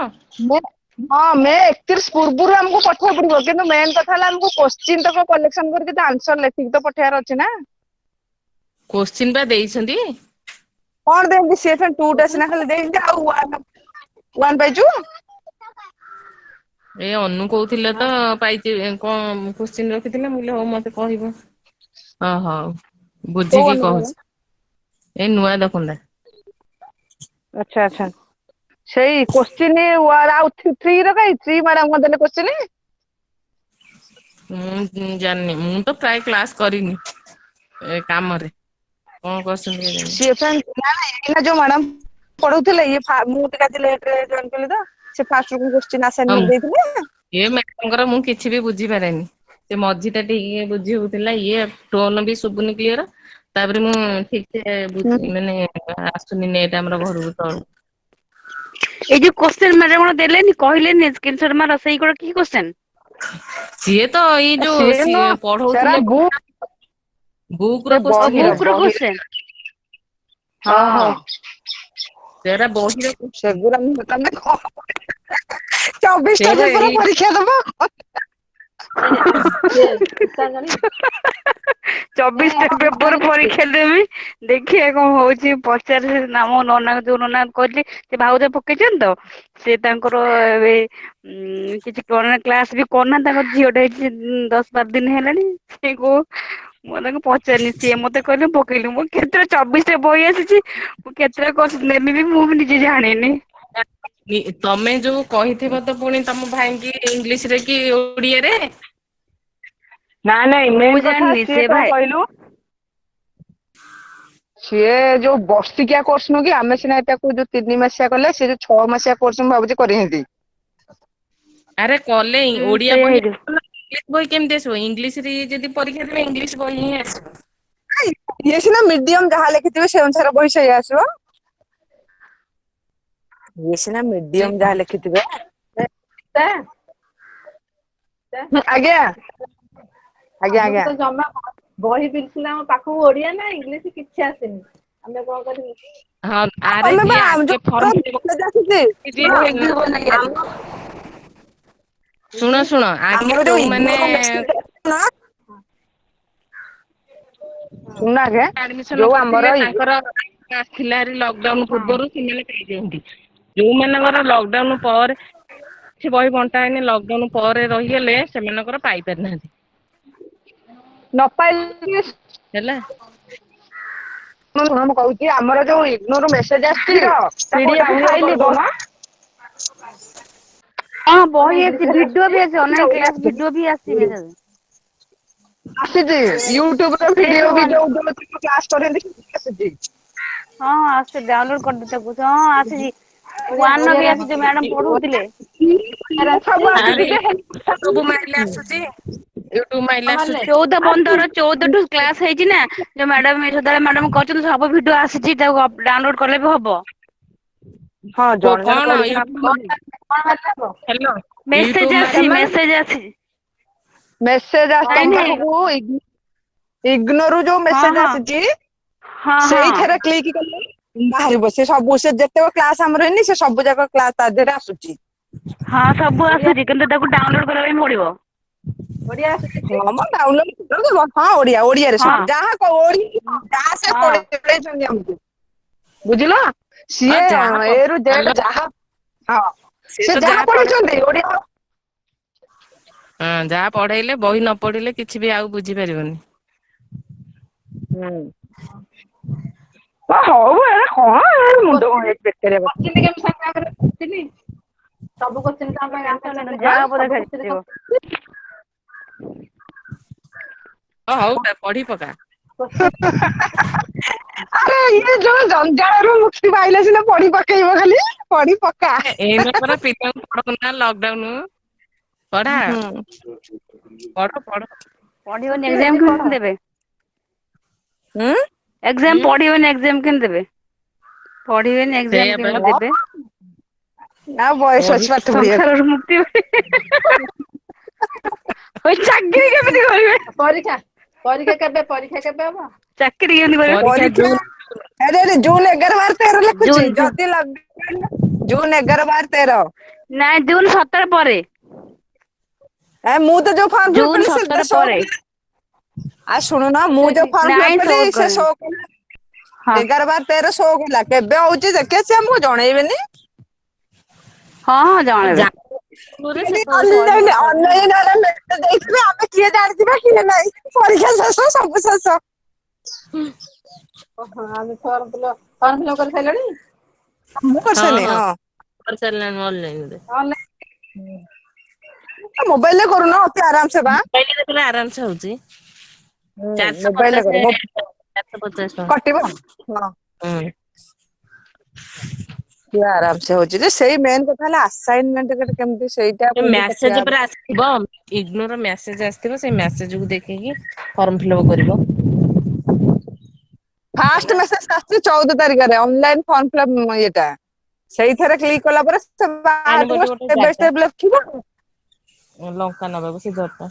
ହଁ ମେ 31 ପୂର୍ବରୁ ଆମକୁ ପଠେଇବାକୁ ପଡିବ କିନ୍ତୁ ମେନ୍ କଥା ହେଲା ଆମକୁ କୋଶ୍ଚିନ୍ ତକ କଲେକ୍ସନ କରିକି ଆନ୍ସର ଲେଖିକି ତ ପଠେଇବାର ଅଛି ନା। କୋଶ୍ଚିନ୍ ବା ଦେଇଛନ୍ତି। କଣ ଦେଇନ୍ତି CFN 2 ଟା ସିନା ଖାଲି ଦେଇନ୍ତି ଆଉ ୱାନ ପାଇଛୁ? ଏ ଅନୁ କହୁଥିଲେ ତ ପାଇଛି କଣ କୋଶ୍ଚିନ୍ ରଖିଥିଲେ ମୁଁ କହିଲି ହଉ ମତେ କହିବ। ଅ ହଉ କୋଉ ବୁଝିକି ଅନୁ କହିଲ? କହୁଛି ଏଇ ନୂଆ ଦଖନ୍ଦା। ଆଚ୍ଛା ଆଚ୍ଛା। ସେଇ କୋଶ୍ଚିନ୍ ଆଉ 3 ର କାଇଁ 3 ମ୍ୟାଡାମ କଣ ଦେଲେ କୋଶ୍ଚିନ୍? ମୁଁ ଜାଣିନି, ମୁଁ ତ ପ୍ରାୟ କ୍ଲାସ କରିନି ଏ କାମରେ। କଣ କରୁଛନ୍ତି କେଜାଣି? ସିଏ ନା ଏଇନା ଯୋଉ ମ୍ୟାଡାମ ପଢଉଥିଲେ ମୁଁ ଟିକେ ଆଜି ଲେଟ୍ ରେ ଜଏନ୍ କଲି ତ, ସେ ଫାଷ୍ଟ ରୁ କୋଶ୍ଚିନ୍ ଆସାଇନମେଣ୍ଟ ଦେଇଥିଲେ। ଏ ମ୍ୟାଡାମଙ୍କର ମୁଁ କିଛି ବି ବୁଝିପାରେନି। ସେ ମଝି ଟା ଟିକେ ବୁଝି ହଉଥିଲା, ଇଏ ଟୋନ ବି ଶୁଭୁନି କ୍ଲିୟର। ତାପରେ ମୁଁ ଠିକ ସେ ମାନେ ଆସୁନି ନେଟ ଆମର ଘରକୁ ତଳୁ। ଏଇ ଯୋଉ କୋଶ୍ଚେନ ମ୍ୟାଡାମ କଣ ଦେଲେନି କହିଲେନି ସ୍କ୍ରିନସଟ ମାର ସେଇଗୁଡା କି କୋଶ୍ଚେନ? ସିଏ ତ ଏଇ ଯୋଉ ସିଏ ସିଏ ନୁହଁ ସେରା ପଢଉଥିଲେ ବୁକ୍ ସେ ର କୋଶ୍ଚେନ। ବହିର ବୁକ୍ ର ବହିର କୋଶ୍ଚେନ। ଓହୋ ହଁ ସେରା ବହିର ସେଗୁରା ତମେ କଣ 24ଟା ସେଇବା ପେପର ଏଇ ପରୀକ୍ଷା ଦବ। ଗୀତାଞ୍ଜଳି 24ଟା ପେପର ପରୀକ୍ଷା ଦେବି। ଦେଖିବା କଣ ହଉଛି ପଚାରେ ଆମ ନନା ଯୋଉ ନନା କହିଲି ସେ ଭାଉଜ ପକେଇଛନ୍ତି ତ, ସେ ତାଙ୍କର ଏବେ କିଛି କ୍ଲାସ ବି କରୁନାହାନ୍ତି, ତାଙ୍କର ଝିଅଟେ ହେଇଛି 10-12 ଦିନ ହେଲାଣି। ସେ ମୁଁ ତାଙ୍କୁ ପଚାରିନି, ସିଏ ମତେ କହିଲେ ପକେଇଲୁ। ମୁଁ କେତେଟା 24ଟା ବହି ଆସିଛି, ମୁଁ କେତେଟା କୋଶ୍ଚେନ ନେବି ବି ମୁଁ ବି ନିଜେ ଜାଣିନି। ତମେ ଯୋଉ କହିଥିବ ତ ପୁଣି ତମ ଭାଇଙ୍କି ଇଂଲିଶ ରେ କି ଓଡିଆରେ? ନାଇଁ ମୁଁ ମେନ୍ କଥା ଜାଣିନି ସିଏ ସେ କଣ ଭାଇ କହିଲୁ, ସିଏ ଯୋଉ ବର୍ଷିକିଆ କୋର୍ସ ନୁହଁ କି, ଆମେ ସିନା ଏଟାକୁ ଯୋଉ 3 ମାସିଆ କଲେ, ସେ ଯୋଉ 6 ମାସିଆ କୋର୍ସ ମୁଁ ଭାବୁଛି କରିଥାନ୍ତି। ଆରେ କଲେ ଓଡିଆ ସେଇଆ ବହି ହେଇଥିବ। ଇଂଲିଶ ବହି କେମିତି ଆସିବ? ଇଂଲିଶରେ ଯଦି ପରୀକ୍ଷା ଦେବେ ଇଂଲିଶ ବହି ହିଁ ଆସିବ। ଇଏ ସିନା ମିଡିୟମ ଯାହା ଲେଖିଥିବେ ସେ ଅନୁସାରେ ବହି ସେଇଆ ଆସିବ। ଇଏ ସିନା ମିଡିୟମ ଯାହା ଲେଖିଥିବେ। ଆଜ୍ଞା ଆଜ୍ଞା ଆମକୁ ଆଜ୍ଞା ତ ଜମା ବହି ବିଲକୁଲ ଆମ ପାଖକୁ ଓଡିଆ ନା ଇଂଲିଶ କିଛି ଆସିନି, ଆମେ କଣ କରିବୁ? ହଁ ଆରେ ତମେ ବା ଯିଏ ଆଗେ ଫର୍ମ ଆସୁଛି ଶୁଣ ଆଗେ ଆମର ଯୋଉ ଯୋଉମାନେ ଇଗ୍ନୋର ମେସେଜ ଶୁଣୁନ ଆଗେ ଆଡମିସନ ଯୋଉ ଆମର କରିଥିଲେ ତାଙ୍କର ଆସିଥିଲା ହାରି ଲକଡାଉନ ପୂର୍ବରୁ ସେମାନେ ପାଇଛନ୍ତି। ଯୋଉମାନଙ୍କର ଲକଡାଉନ ପରେ କିଛି ବହି ବଣ୍ଟା ହେଇନି, ଲକଡାଉନ ପରେ ରହିଗଲେ ସେମାନଙ୍କର ପାଇ ପାରିନାହାନ୍ତି। ନ ପାଇଲେ ହେଲା। ଶୁଣ ମୁଁ କହୁଛି, ଆମର ଯୋଉ ଇଗ୍ନୋର ମେସେଜ ଆସିଛି ପିଡିଏଫ୍ ଫାଇଲ ଦଉନ। ହଁ ବହି ଆସିଛି, ଭିଡିଓ ବି ଆସିଛି, ଅନଲାଇନ କ୍ଲାସ ଭିଡିଓ ବି ଆସିଛି ମେସେଜ। ଆସିଛି ୟୁଟ୍ୟୁବରେ ସେ ଭିଡିଓ ବି ଯୋଉ ଯୋଉ କ୍ଲାସ କରନ୍ତି ଆସିଛି। ହଁ ଆସୁଛି ଡାଉନଲୋଡ କରିଦେଇ ତାକୁ, ହଁ ଆସିଛି। ୱାନ ବି ଆସିଛି, ଯୋଉ ମ୍ୟାଡାମ ପଢଉଥିଲେ। ସବୁ ଆରେ ଆସୁଛି ଯେ ୟୁଟ୍ୟୁବ ମାଇଲେ ଆସୁଛି, ୟୁଟ୍ୟୁବ ମାଇଲେ ଆସୁଛି। 14ଠୁ କ୍ଲାସ ହେଇଛି ନା, ଯୋଉ ମ୍ୟାଡାମ ଯଦ୍ୱାରା ମ୍ୟାଡାମ କରିଛନ୍ତି ସବୁ ଭିଡିଓ ଆସିଛି, ତାକୁ ଡାଉନଲୋଡ କଲେ ବି ହବ। ହଁ ଜଣେ ଜଣେ କଣ କରିଛନ୍ତି। ହ୍ୟାଲୋ ୟୁଟ୍ୟୁବ ମେସେଜ ଆସିଛି, ମାରିଲେ ମେସେଜ ଆସିଛି। ମେସେଜ ଆସି ନାଇଁ ତମ ନାଇଁ ପାଖକୁ ଇଗ୍ନୋର ଯୋଉ ହଁ ମେସେଜ ହଁ ଆସିଛି, ହଁ ହଁ ସେଇଥିରେ କ୍ଲିକ କଲେ ବାହାରିବ। ସେ ସବୁ ସେ ଯେତେକ କ୍ଲାସ ଆମର ହେଇନି, ସେ ସବୁ ଯାକ କ୍ଲାସ ତା ଦେହରେ ଆସୁଛି। ହଁ ସବୁ ଆସୁଛି, କିନ୍ତୁ ତାକୁ ଡାଉନଲୋଡ କରିବା ପାଇଁ ପଡିବ। ଓଡିଆ ଆସୁଛି ଟି? ହଁ ମ ଡାଉନଲୋଡ କରିଦବ। ହଁ ଓଡିଆରେ ହଁ ସବୁ ଯାହା ଯାହା ସେ ହଁ ପଢେଇଛନ୍ତି ଆମକୁ ବୁଝିଲ। ହଁ ସିଏ ଯାହା ଏ ରୁ ଭଲ ଜେଡ ଯାହା ହଁ ସେ ସିଏ ତ ଯାହା ପଢେ ପଢେଇଛନ୍ତି ଓଡିଆ ହଁ ଯାହା ପଢେଇଲେ, ବହି ନ ପଢିଲେ କିଛି ବି ଆଉ ବୁଝିପାରିବନି। ହୁଁ ହଉ ଏ କଣ ମୁଣ୍ଡ କଣ ହେଇଛି ବେକାରିଆ କଥା। ସବୁ କୋଶ୍ଚିନ୍ ତ ଆମ ପାଇଁ ଆନ୍ସର ଦେବେ, ଯାହା ହବ ସବୁ କୋଶ୍ଚିନ୍ ଦେଖାଯିବ। ହଁ ହଉ ପଢି ପକା। ଆରେ ଇଏ ଯୋଉ ଜଞ୍ଜାଳରୁ ମୁକ୍ତି ପାଇଲେ ସିନା ପଢି ପକେଇବ ଖାଲି ପଢି ପକା। ଏଇନା ପରା ପିଲାଙ୍କୁ ପଢଉନା ଲକଡାଉନ। ପଢା ହୁଁ ପଢ ପଢ। ପଢିବନି ଏକ୍ଜାମ କେମିତି ଦେବେ? ହୁଁ ଏକ୍ଜାମ ପଢିବନି ଏକ୍ଜାମ କେମିତି ଦେବେ? ପଢିବେନି ସେଇଆ ଏକ୍ଜାମ ପରା କେମିତି ଦେବେ? ଆଉ ବୟସ ପଢି ଅଛି ପାଠ ପଢିବାକୁ। ସଂସାରରୁ ମୁକ୍ତି ଚାକିରି କେମିତି କରିବେ? ପରୀକ୍ଷା କେବେ ହବ? ଚାକିରି କେମିତି କରିବେ? ପରୀକ୍ଷା ଜୁନ 11, 12, 13 ଲେଖୁଛି ଜୁନ ଜୁନ ଯଦି ଜୁନ 11, 12, 13। ନାଇଁ ଜୁନ 17 ପରେ। ମୁଁ ତ ଯୋଉ ଫର୍ମ ଫିଲପ ଜୁନ କଲି 17 ସେ ପରେ। ଆଉ ଶୁଣୁନ ମୁଁ ଯୋଉ ଫର୍ମ ନାଇଁ ଫିଲପ କଲି ସୋର ସେ କରିନି। ସୋ ହଁ 11, 12, 13 ସୋ କଲା। କେବେ ହଉଛି ଦେଖିବା ସିଏ ଆମକୁ ଜଣେଇବେନି। ହଁ ହଁ ଜଣେଇବେ। ଦେଇଥିବେ ଆମେ କିଏ ଜାଣିଥିବା କିଏ ନାଇଁ ପରୀକ୍ଷା ଶେଷ ସବୁ ଶେଷ। ଓହୋ ଆମେ ଫର୍ମ ଫିଲପ କରି ସାରିଲଣି? ମୁଁ କରିସାରିଲିଣି ହଁ। କରିସାରିଲାଣି ଅନଲାଇନରେ। ମୋବାଇଲ ରେ କରୁନ ଅତି ଆରାମ ସେ ବା। ମୋବାଇଲରେ କଲେ ଆରାମସେ ହଉଛି। ମୋବାଇଲ ରେ 450 କର 450 ଟଙ୍କା। କଟିବ। ହଁ ହୁଁ। ଆରାମ ସେ ହଉଛି ଯେ ସେଇ ମେନ୍ କଥା ହେଲା ଆସାଇନମେଣ୍ଟ କେମିତି ସେଇଟା କୋଉଠି ମେସେଜ ପଠେଇବା ଉପରେ ଆସିଥିବ ଇଗ୍ନୋର ମେସେଜ ଆସିଥିବ ସେଇ ମେସେଜକୁ ଦେଖିକି ଫର୍ମ ଫିଲଅପ କରିବ। ଫାଷ୍ଟ ମେସେଜ ଆସିଛି 14 ତାରିଖରେ ଅନଲାଇନ ଫର୍ମ ଫିଲପ ଇଏଟା ସେଇଥିରେ କ୍ଲିକ କଲା ପରେ ଆଣିବ ଏଠି ଗୋଟେ ଷ୍ଟେପ ବାଇ ଜାଗା ଷ୍ଟେପ ଲେଖିବ। ଲଙ୍କା ନବାକୁ ସେ ଦରଟା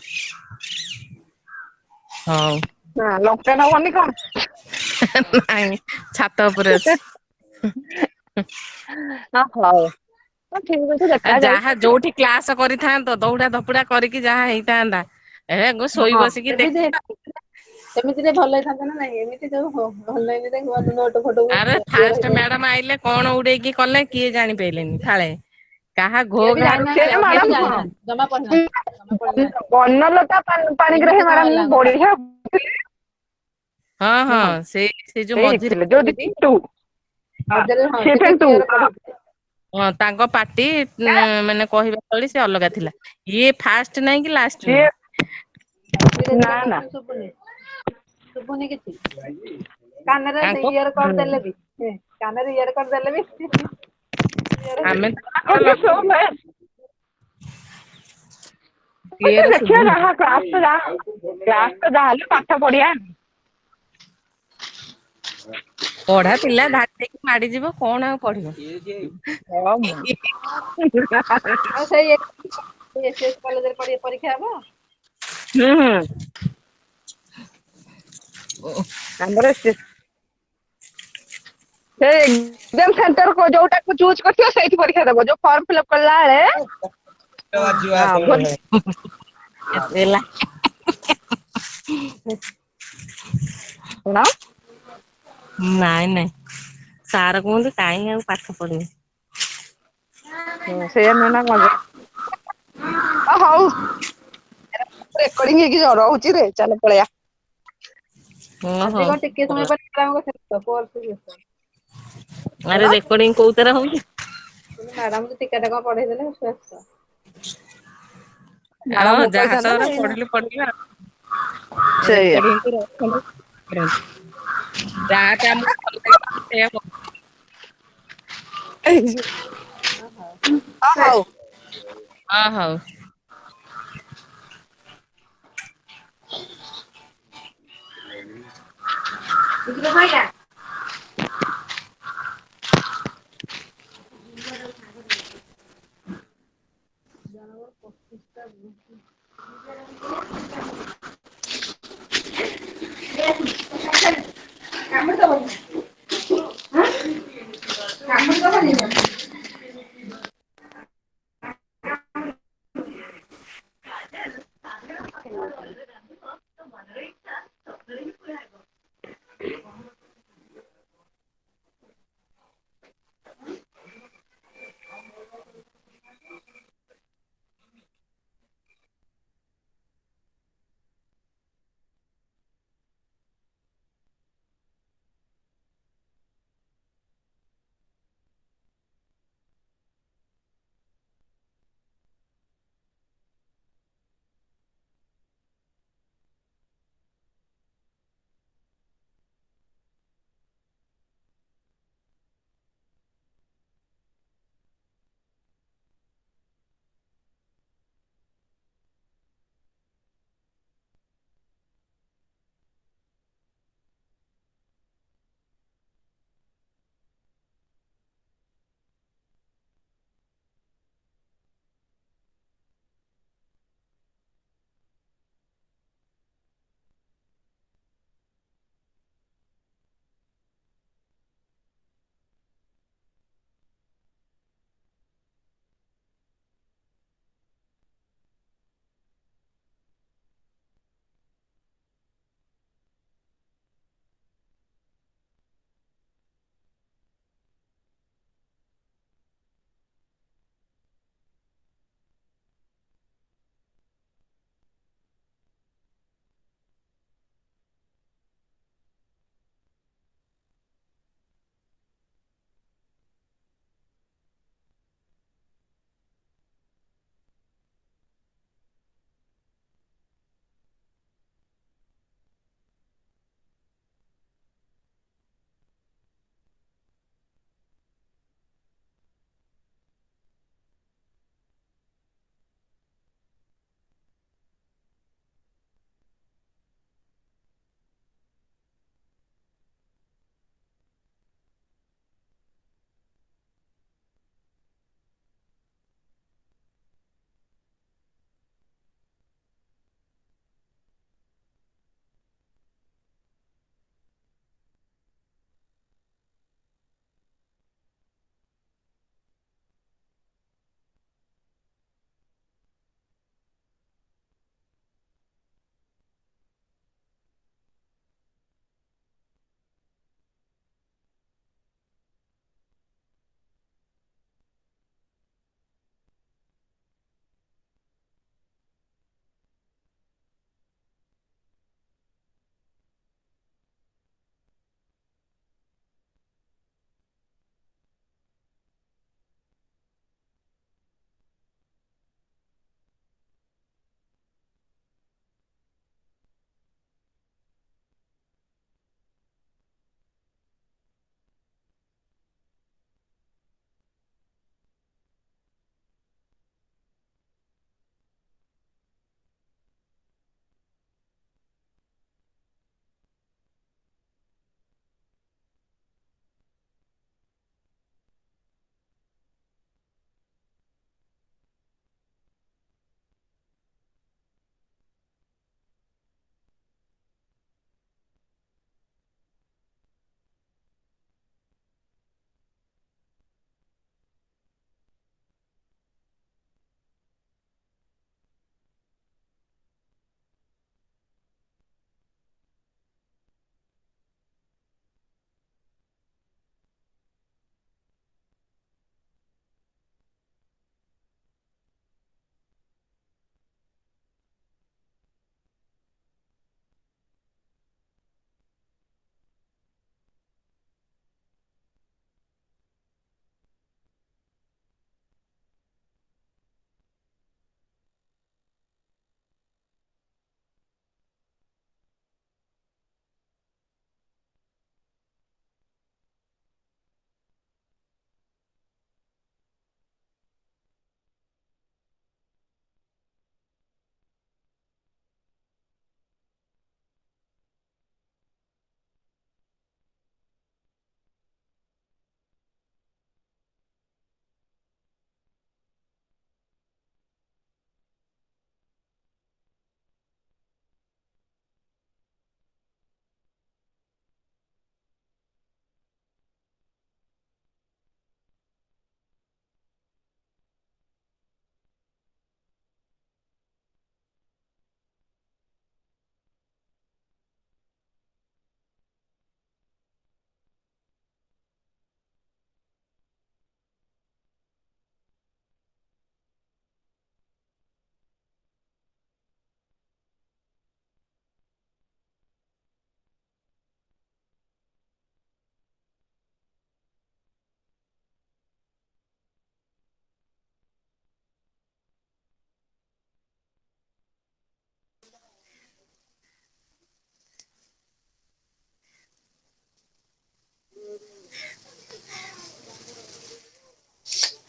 ହଉ। ହଁ ଲଙ୍କା ନବନି କଣ? ନାଇଁ ଛାତ ଉପରେ ଅଛି। ହଉ ଠିକ ଅଛି ଆଉ ଦେଖାଯାଉ। ଯାହା ଯୋଉଠି କ୍ଲାସ କରିଥାନ୍ତ ଦଉଡା ଧପଡା କରିକି ଯାହା ହେଇଥାନ୍ତା ଏ ଶୋଇ ବସିକି ଦେଖ। ସେମିତିରେ ଭଲ ହେଇଥାନ୍ତା ନା ନାଇଁ ଏମିତି ଯୋଉ ଅନଲାଇନରେ ନୋଟ ଫୋଟ ଆରେ ଇଏ ଫାଷ୍ଟ ରହିବ। ମ୍ୟାଡାମ ଆଇଲେ କଣ ଉଡେଇକି କଲେ କିଏ ଜାଣିପାରିଲେନି ଫାଳେ କାହା ଘୋ କିଏ ବି ଘାରୁ ଜାଣିନାହାନ୍ତି କିଏ ବି ଜାଣିନାହାନ୍ତି ଜମା ପଢିନାହାନ୍ତି ଜମା ପଢିନାହାନ୍ତି ବନଲତା ପାଣିଗ୍ରାହୀ କେମିତି କଣ ମ୍ୟାଡାମ ହେଲା କଥା ବଢିଆ ହଁ ହଁ ସେଇ ଯୋଉ ମଝିରେ ହେଇଥିଲେ ଯୋଉ ଟୁ ମଝିରେ ହଁ ସିଏ ଟିକେ ଫେଣି ଟୁ କ୍ଲିୟର ପଢେଇଥିଲେ। ହଁ ତାଙ୍କ ପାର୍ଟି ମାନେ କହିବା ଭଳି ସେ ଅଲଗା ଥିଲା ଇଏ ଫାଷ୍ଟ ନାଇଁ କି ଲାଷ୍ଟ ସିଏ ନାଇଁ। ଧୀରେ ନା ଧୀରେ ନା କହୁଛନ୍ତି ଶୁଭୁନି କିଛି କାନରେ ତାଙ୍କ ଇୟର କରିଦେଲେ ବି କାନରେ ଇୟର କରିଦେଲେ ବି କ୍ଲିୟର ଆମେ ହଉନି। କ୍ଲିୟର ଦେଖିବା ଶୁଭୁନି। ଯାହା କ୍ଲାସ ତ ଯାହାହେଲେ ପାଠ ପଢିଆ। ପଢା ପିଲା ଧାଡି ହେଇକି ମାଡିଯିବ କଣ ଆଉ ପଢିବ। ଆଉ ସେଇ ଏସ୍ କଲେଜରେ ପରୀକ୍ଷା ହବ। ହୁଁ ହୁଁ। ଆମର ସେ ଏକ୍ଜାମ ସେଣ୍ଟର ଯୋଉଟାକୁ ଚୁଜ କରିଥିବ ସେଇଠି ପରୀକ୍ଷା ଦବ ଯୋଉ ଫର୍ମ ଫିଲପ କଲା ବେଳେ ହେଲା କଣ? ନାଇଁ ନାଇଁ ସାର କୁହନ୍ତୁ କାହିଁ ଆଉ ପାଠ ପଢିବି। ସେଇଆ ନୁହେଁ ନା କଣ ହଉ ରେକର୍ଡିଂ ହେଇକି ରହୁଛି ରେ ଚାଲ ପଳେଇଆ। ଓହୋ ଆଜି କଣ ଟିକେ ସମୟ ପାଇଁ ଆରେ ରେକର୍ଡିଂ କୋଉଥିରେ ହଉଛି? ମ୍ୟାଡାମ ତ ଟିକେଟ କଣ ପଢେଇ ଦେଲେ ବ୍ୟସ୍ତ। ଆଉ ମ୍ୟାଡାମ ଯାହା କହିଥାନ୍ତା ନା ତ ଏଇନା ପଢିଲେ ପଢିଲେ ସେଇଆ ରେକର୍ଡିଂ ରଖନ୍ତୁ ଯାହା କାମକୁ ଭଲ ଲାଗିବ ସେଇଆ ହଉ। ହଁ ହଉ।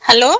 ହ୍ୟାଲୋ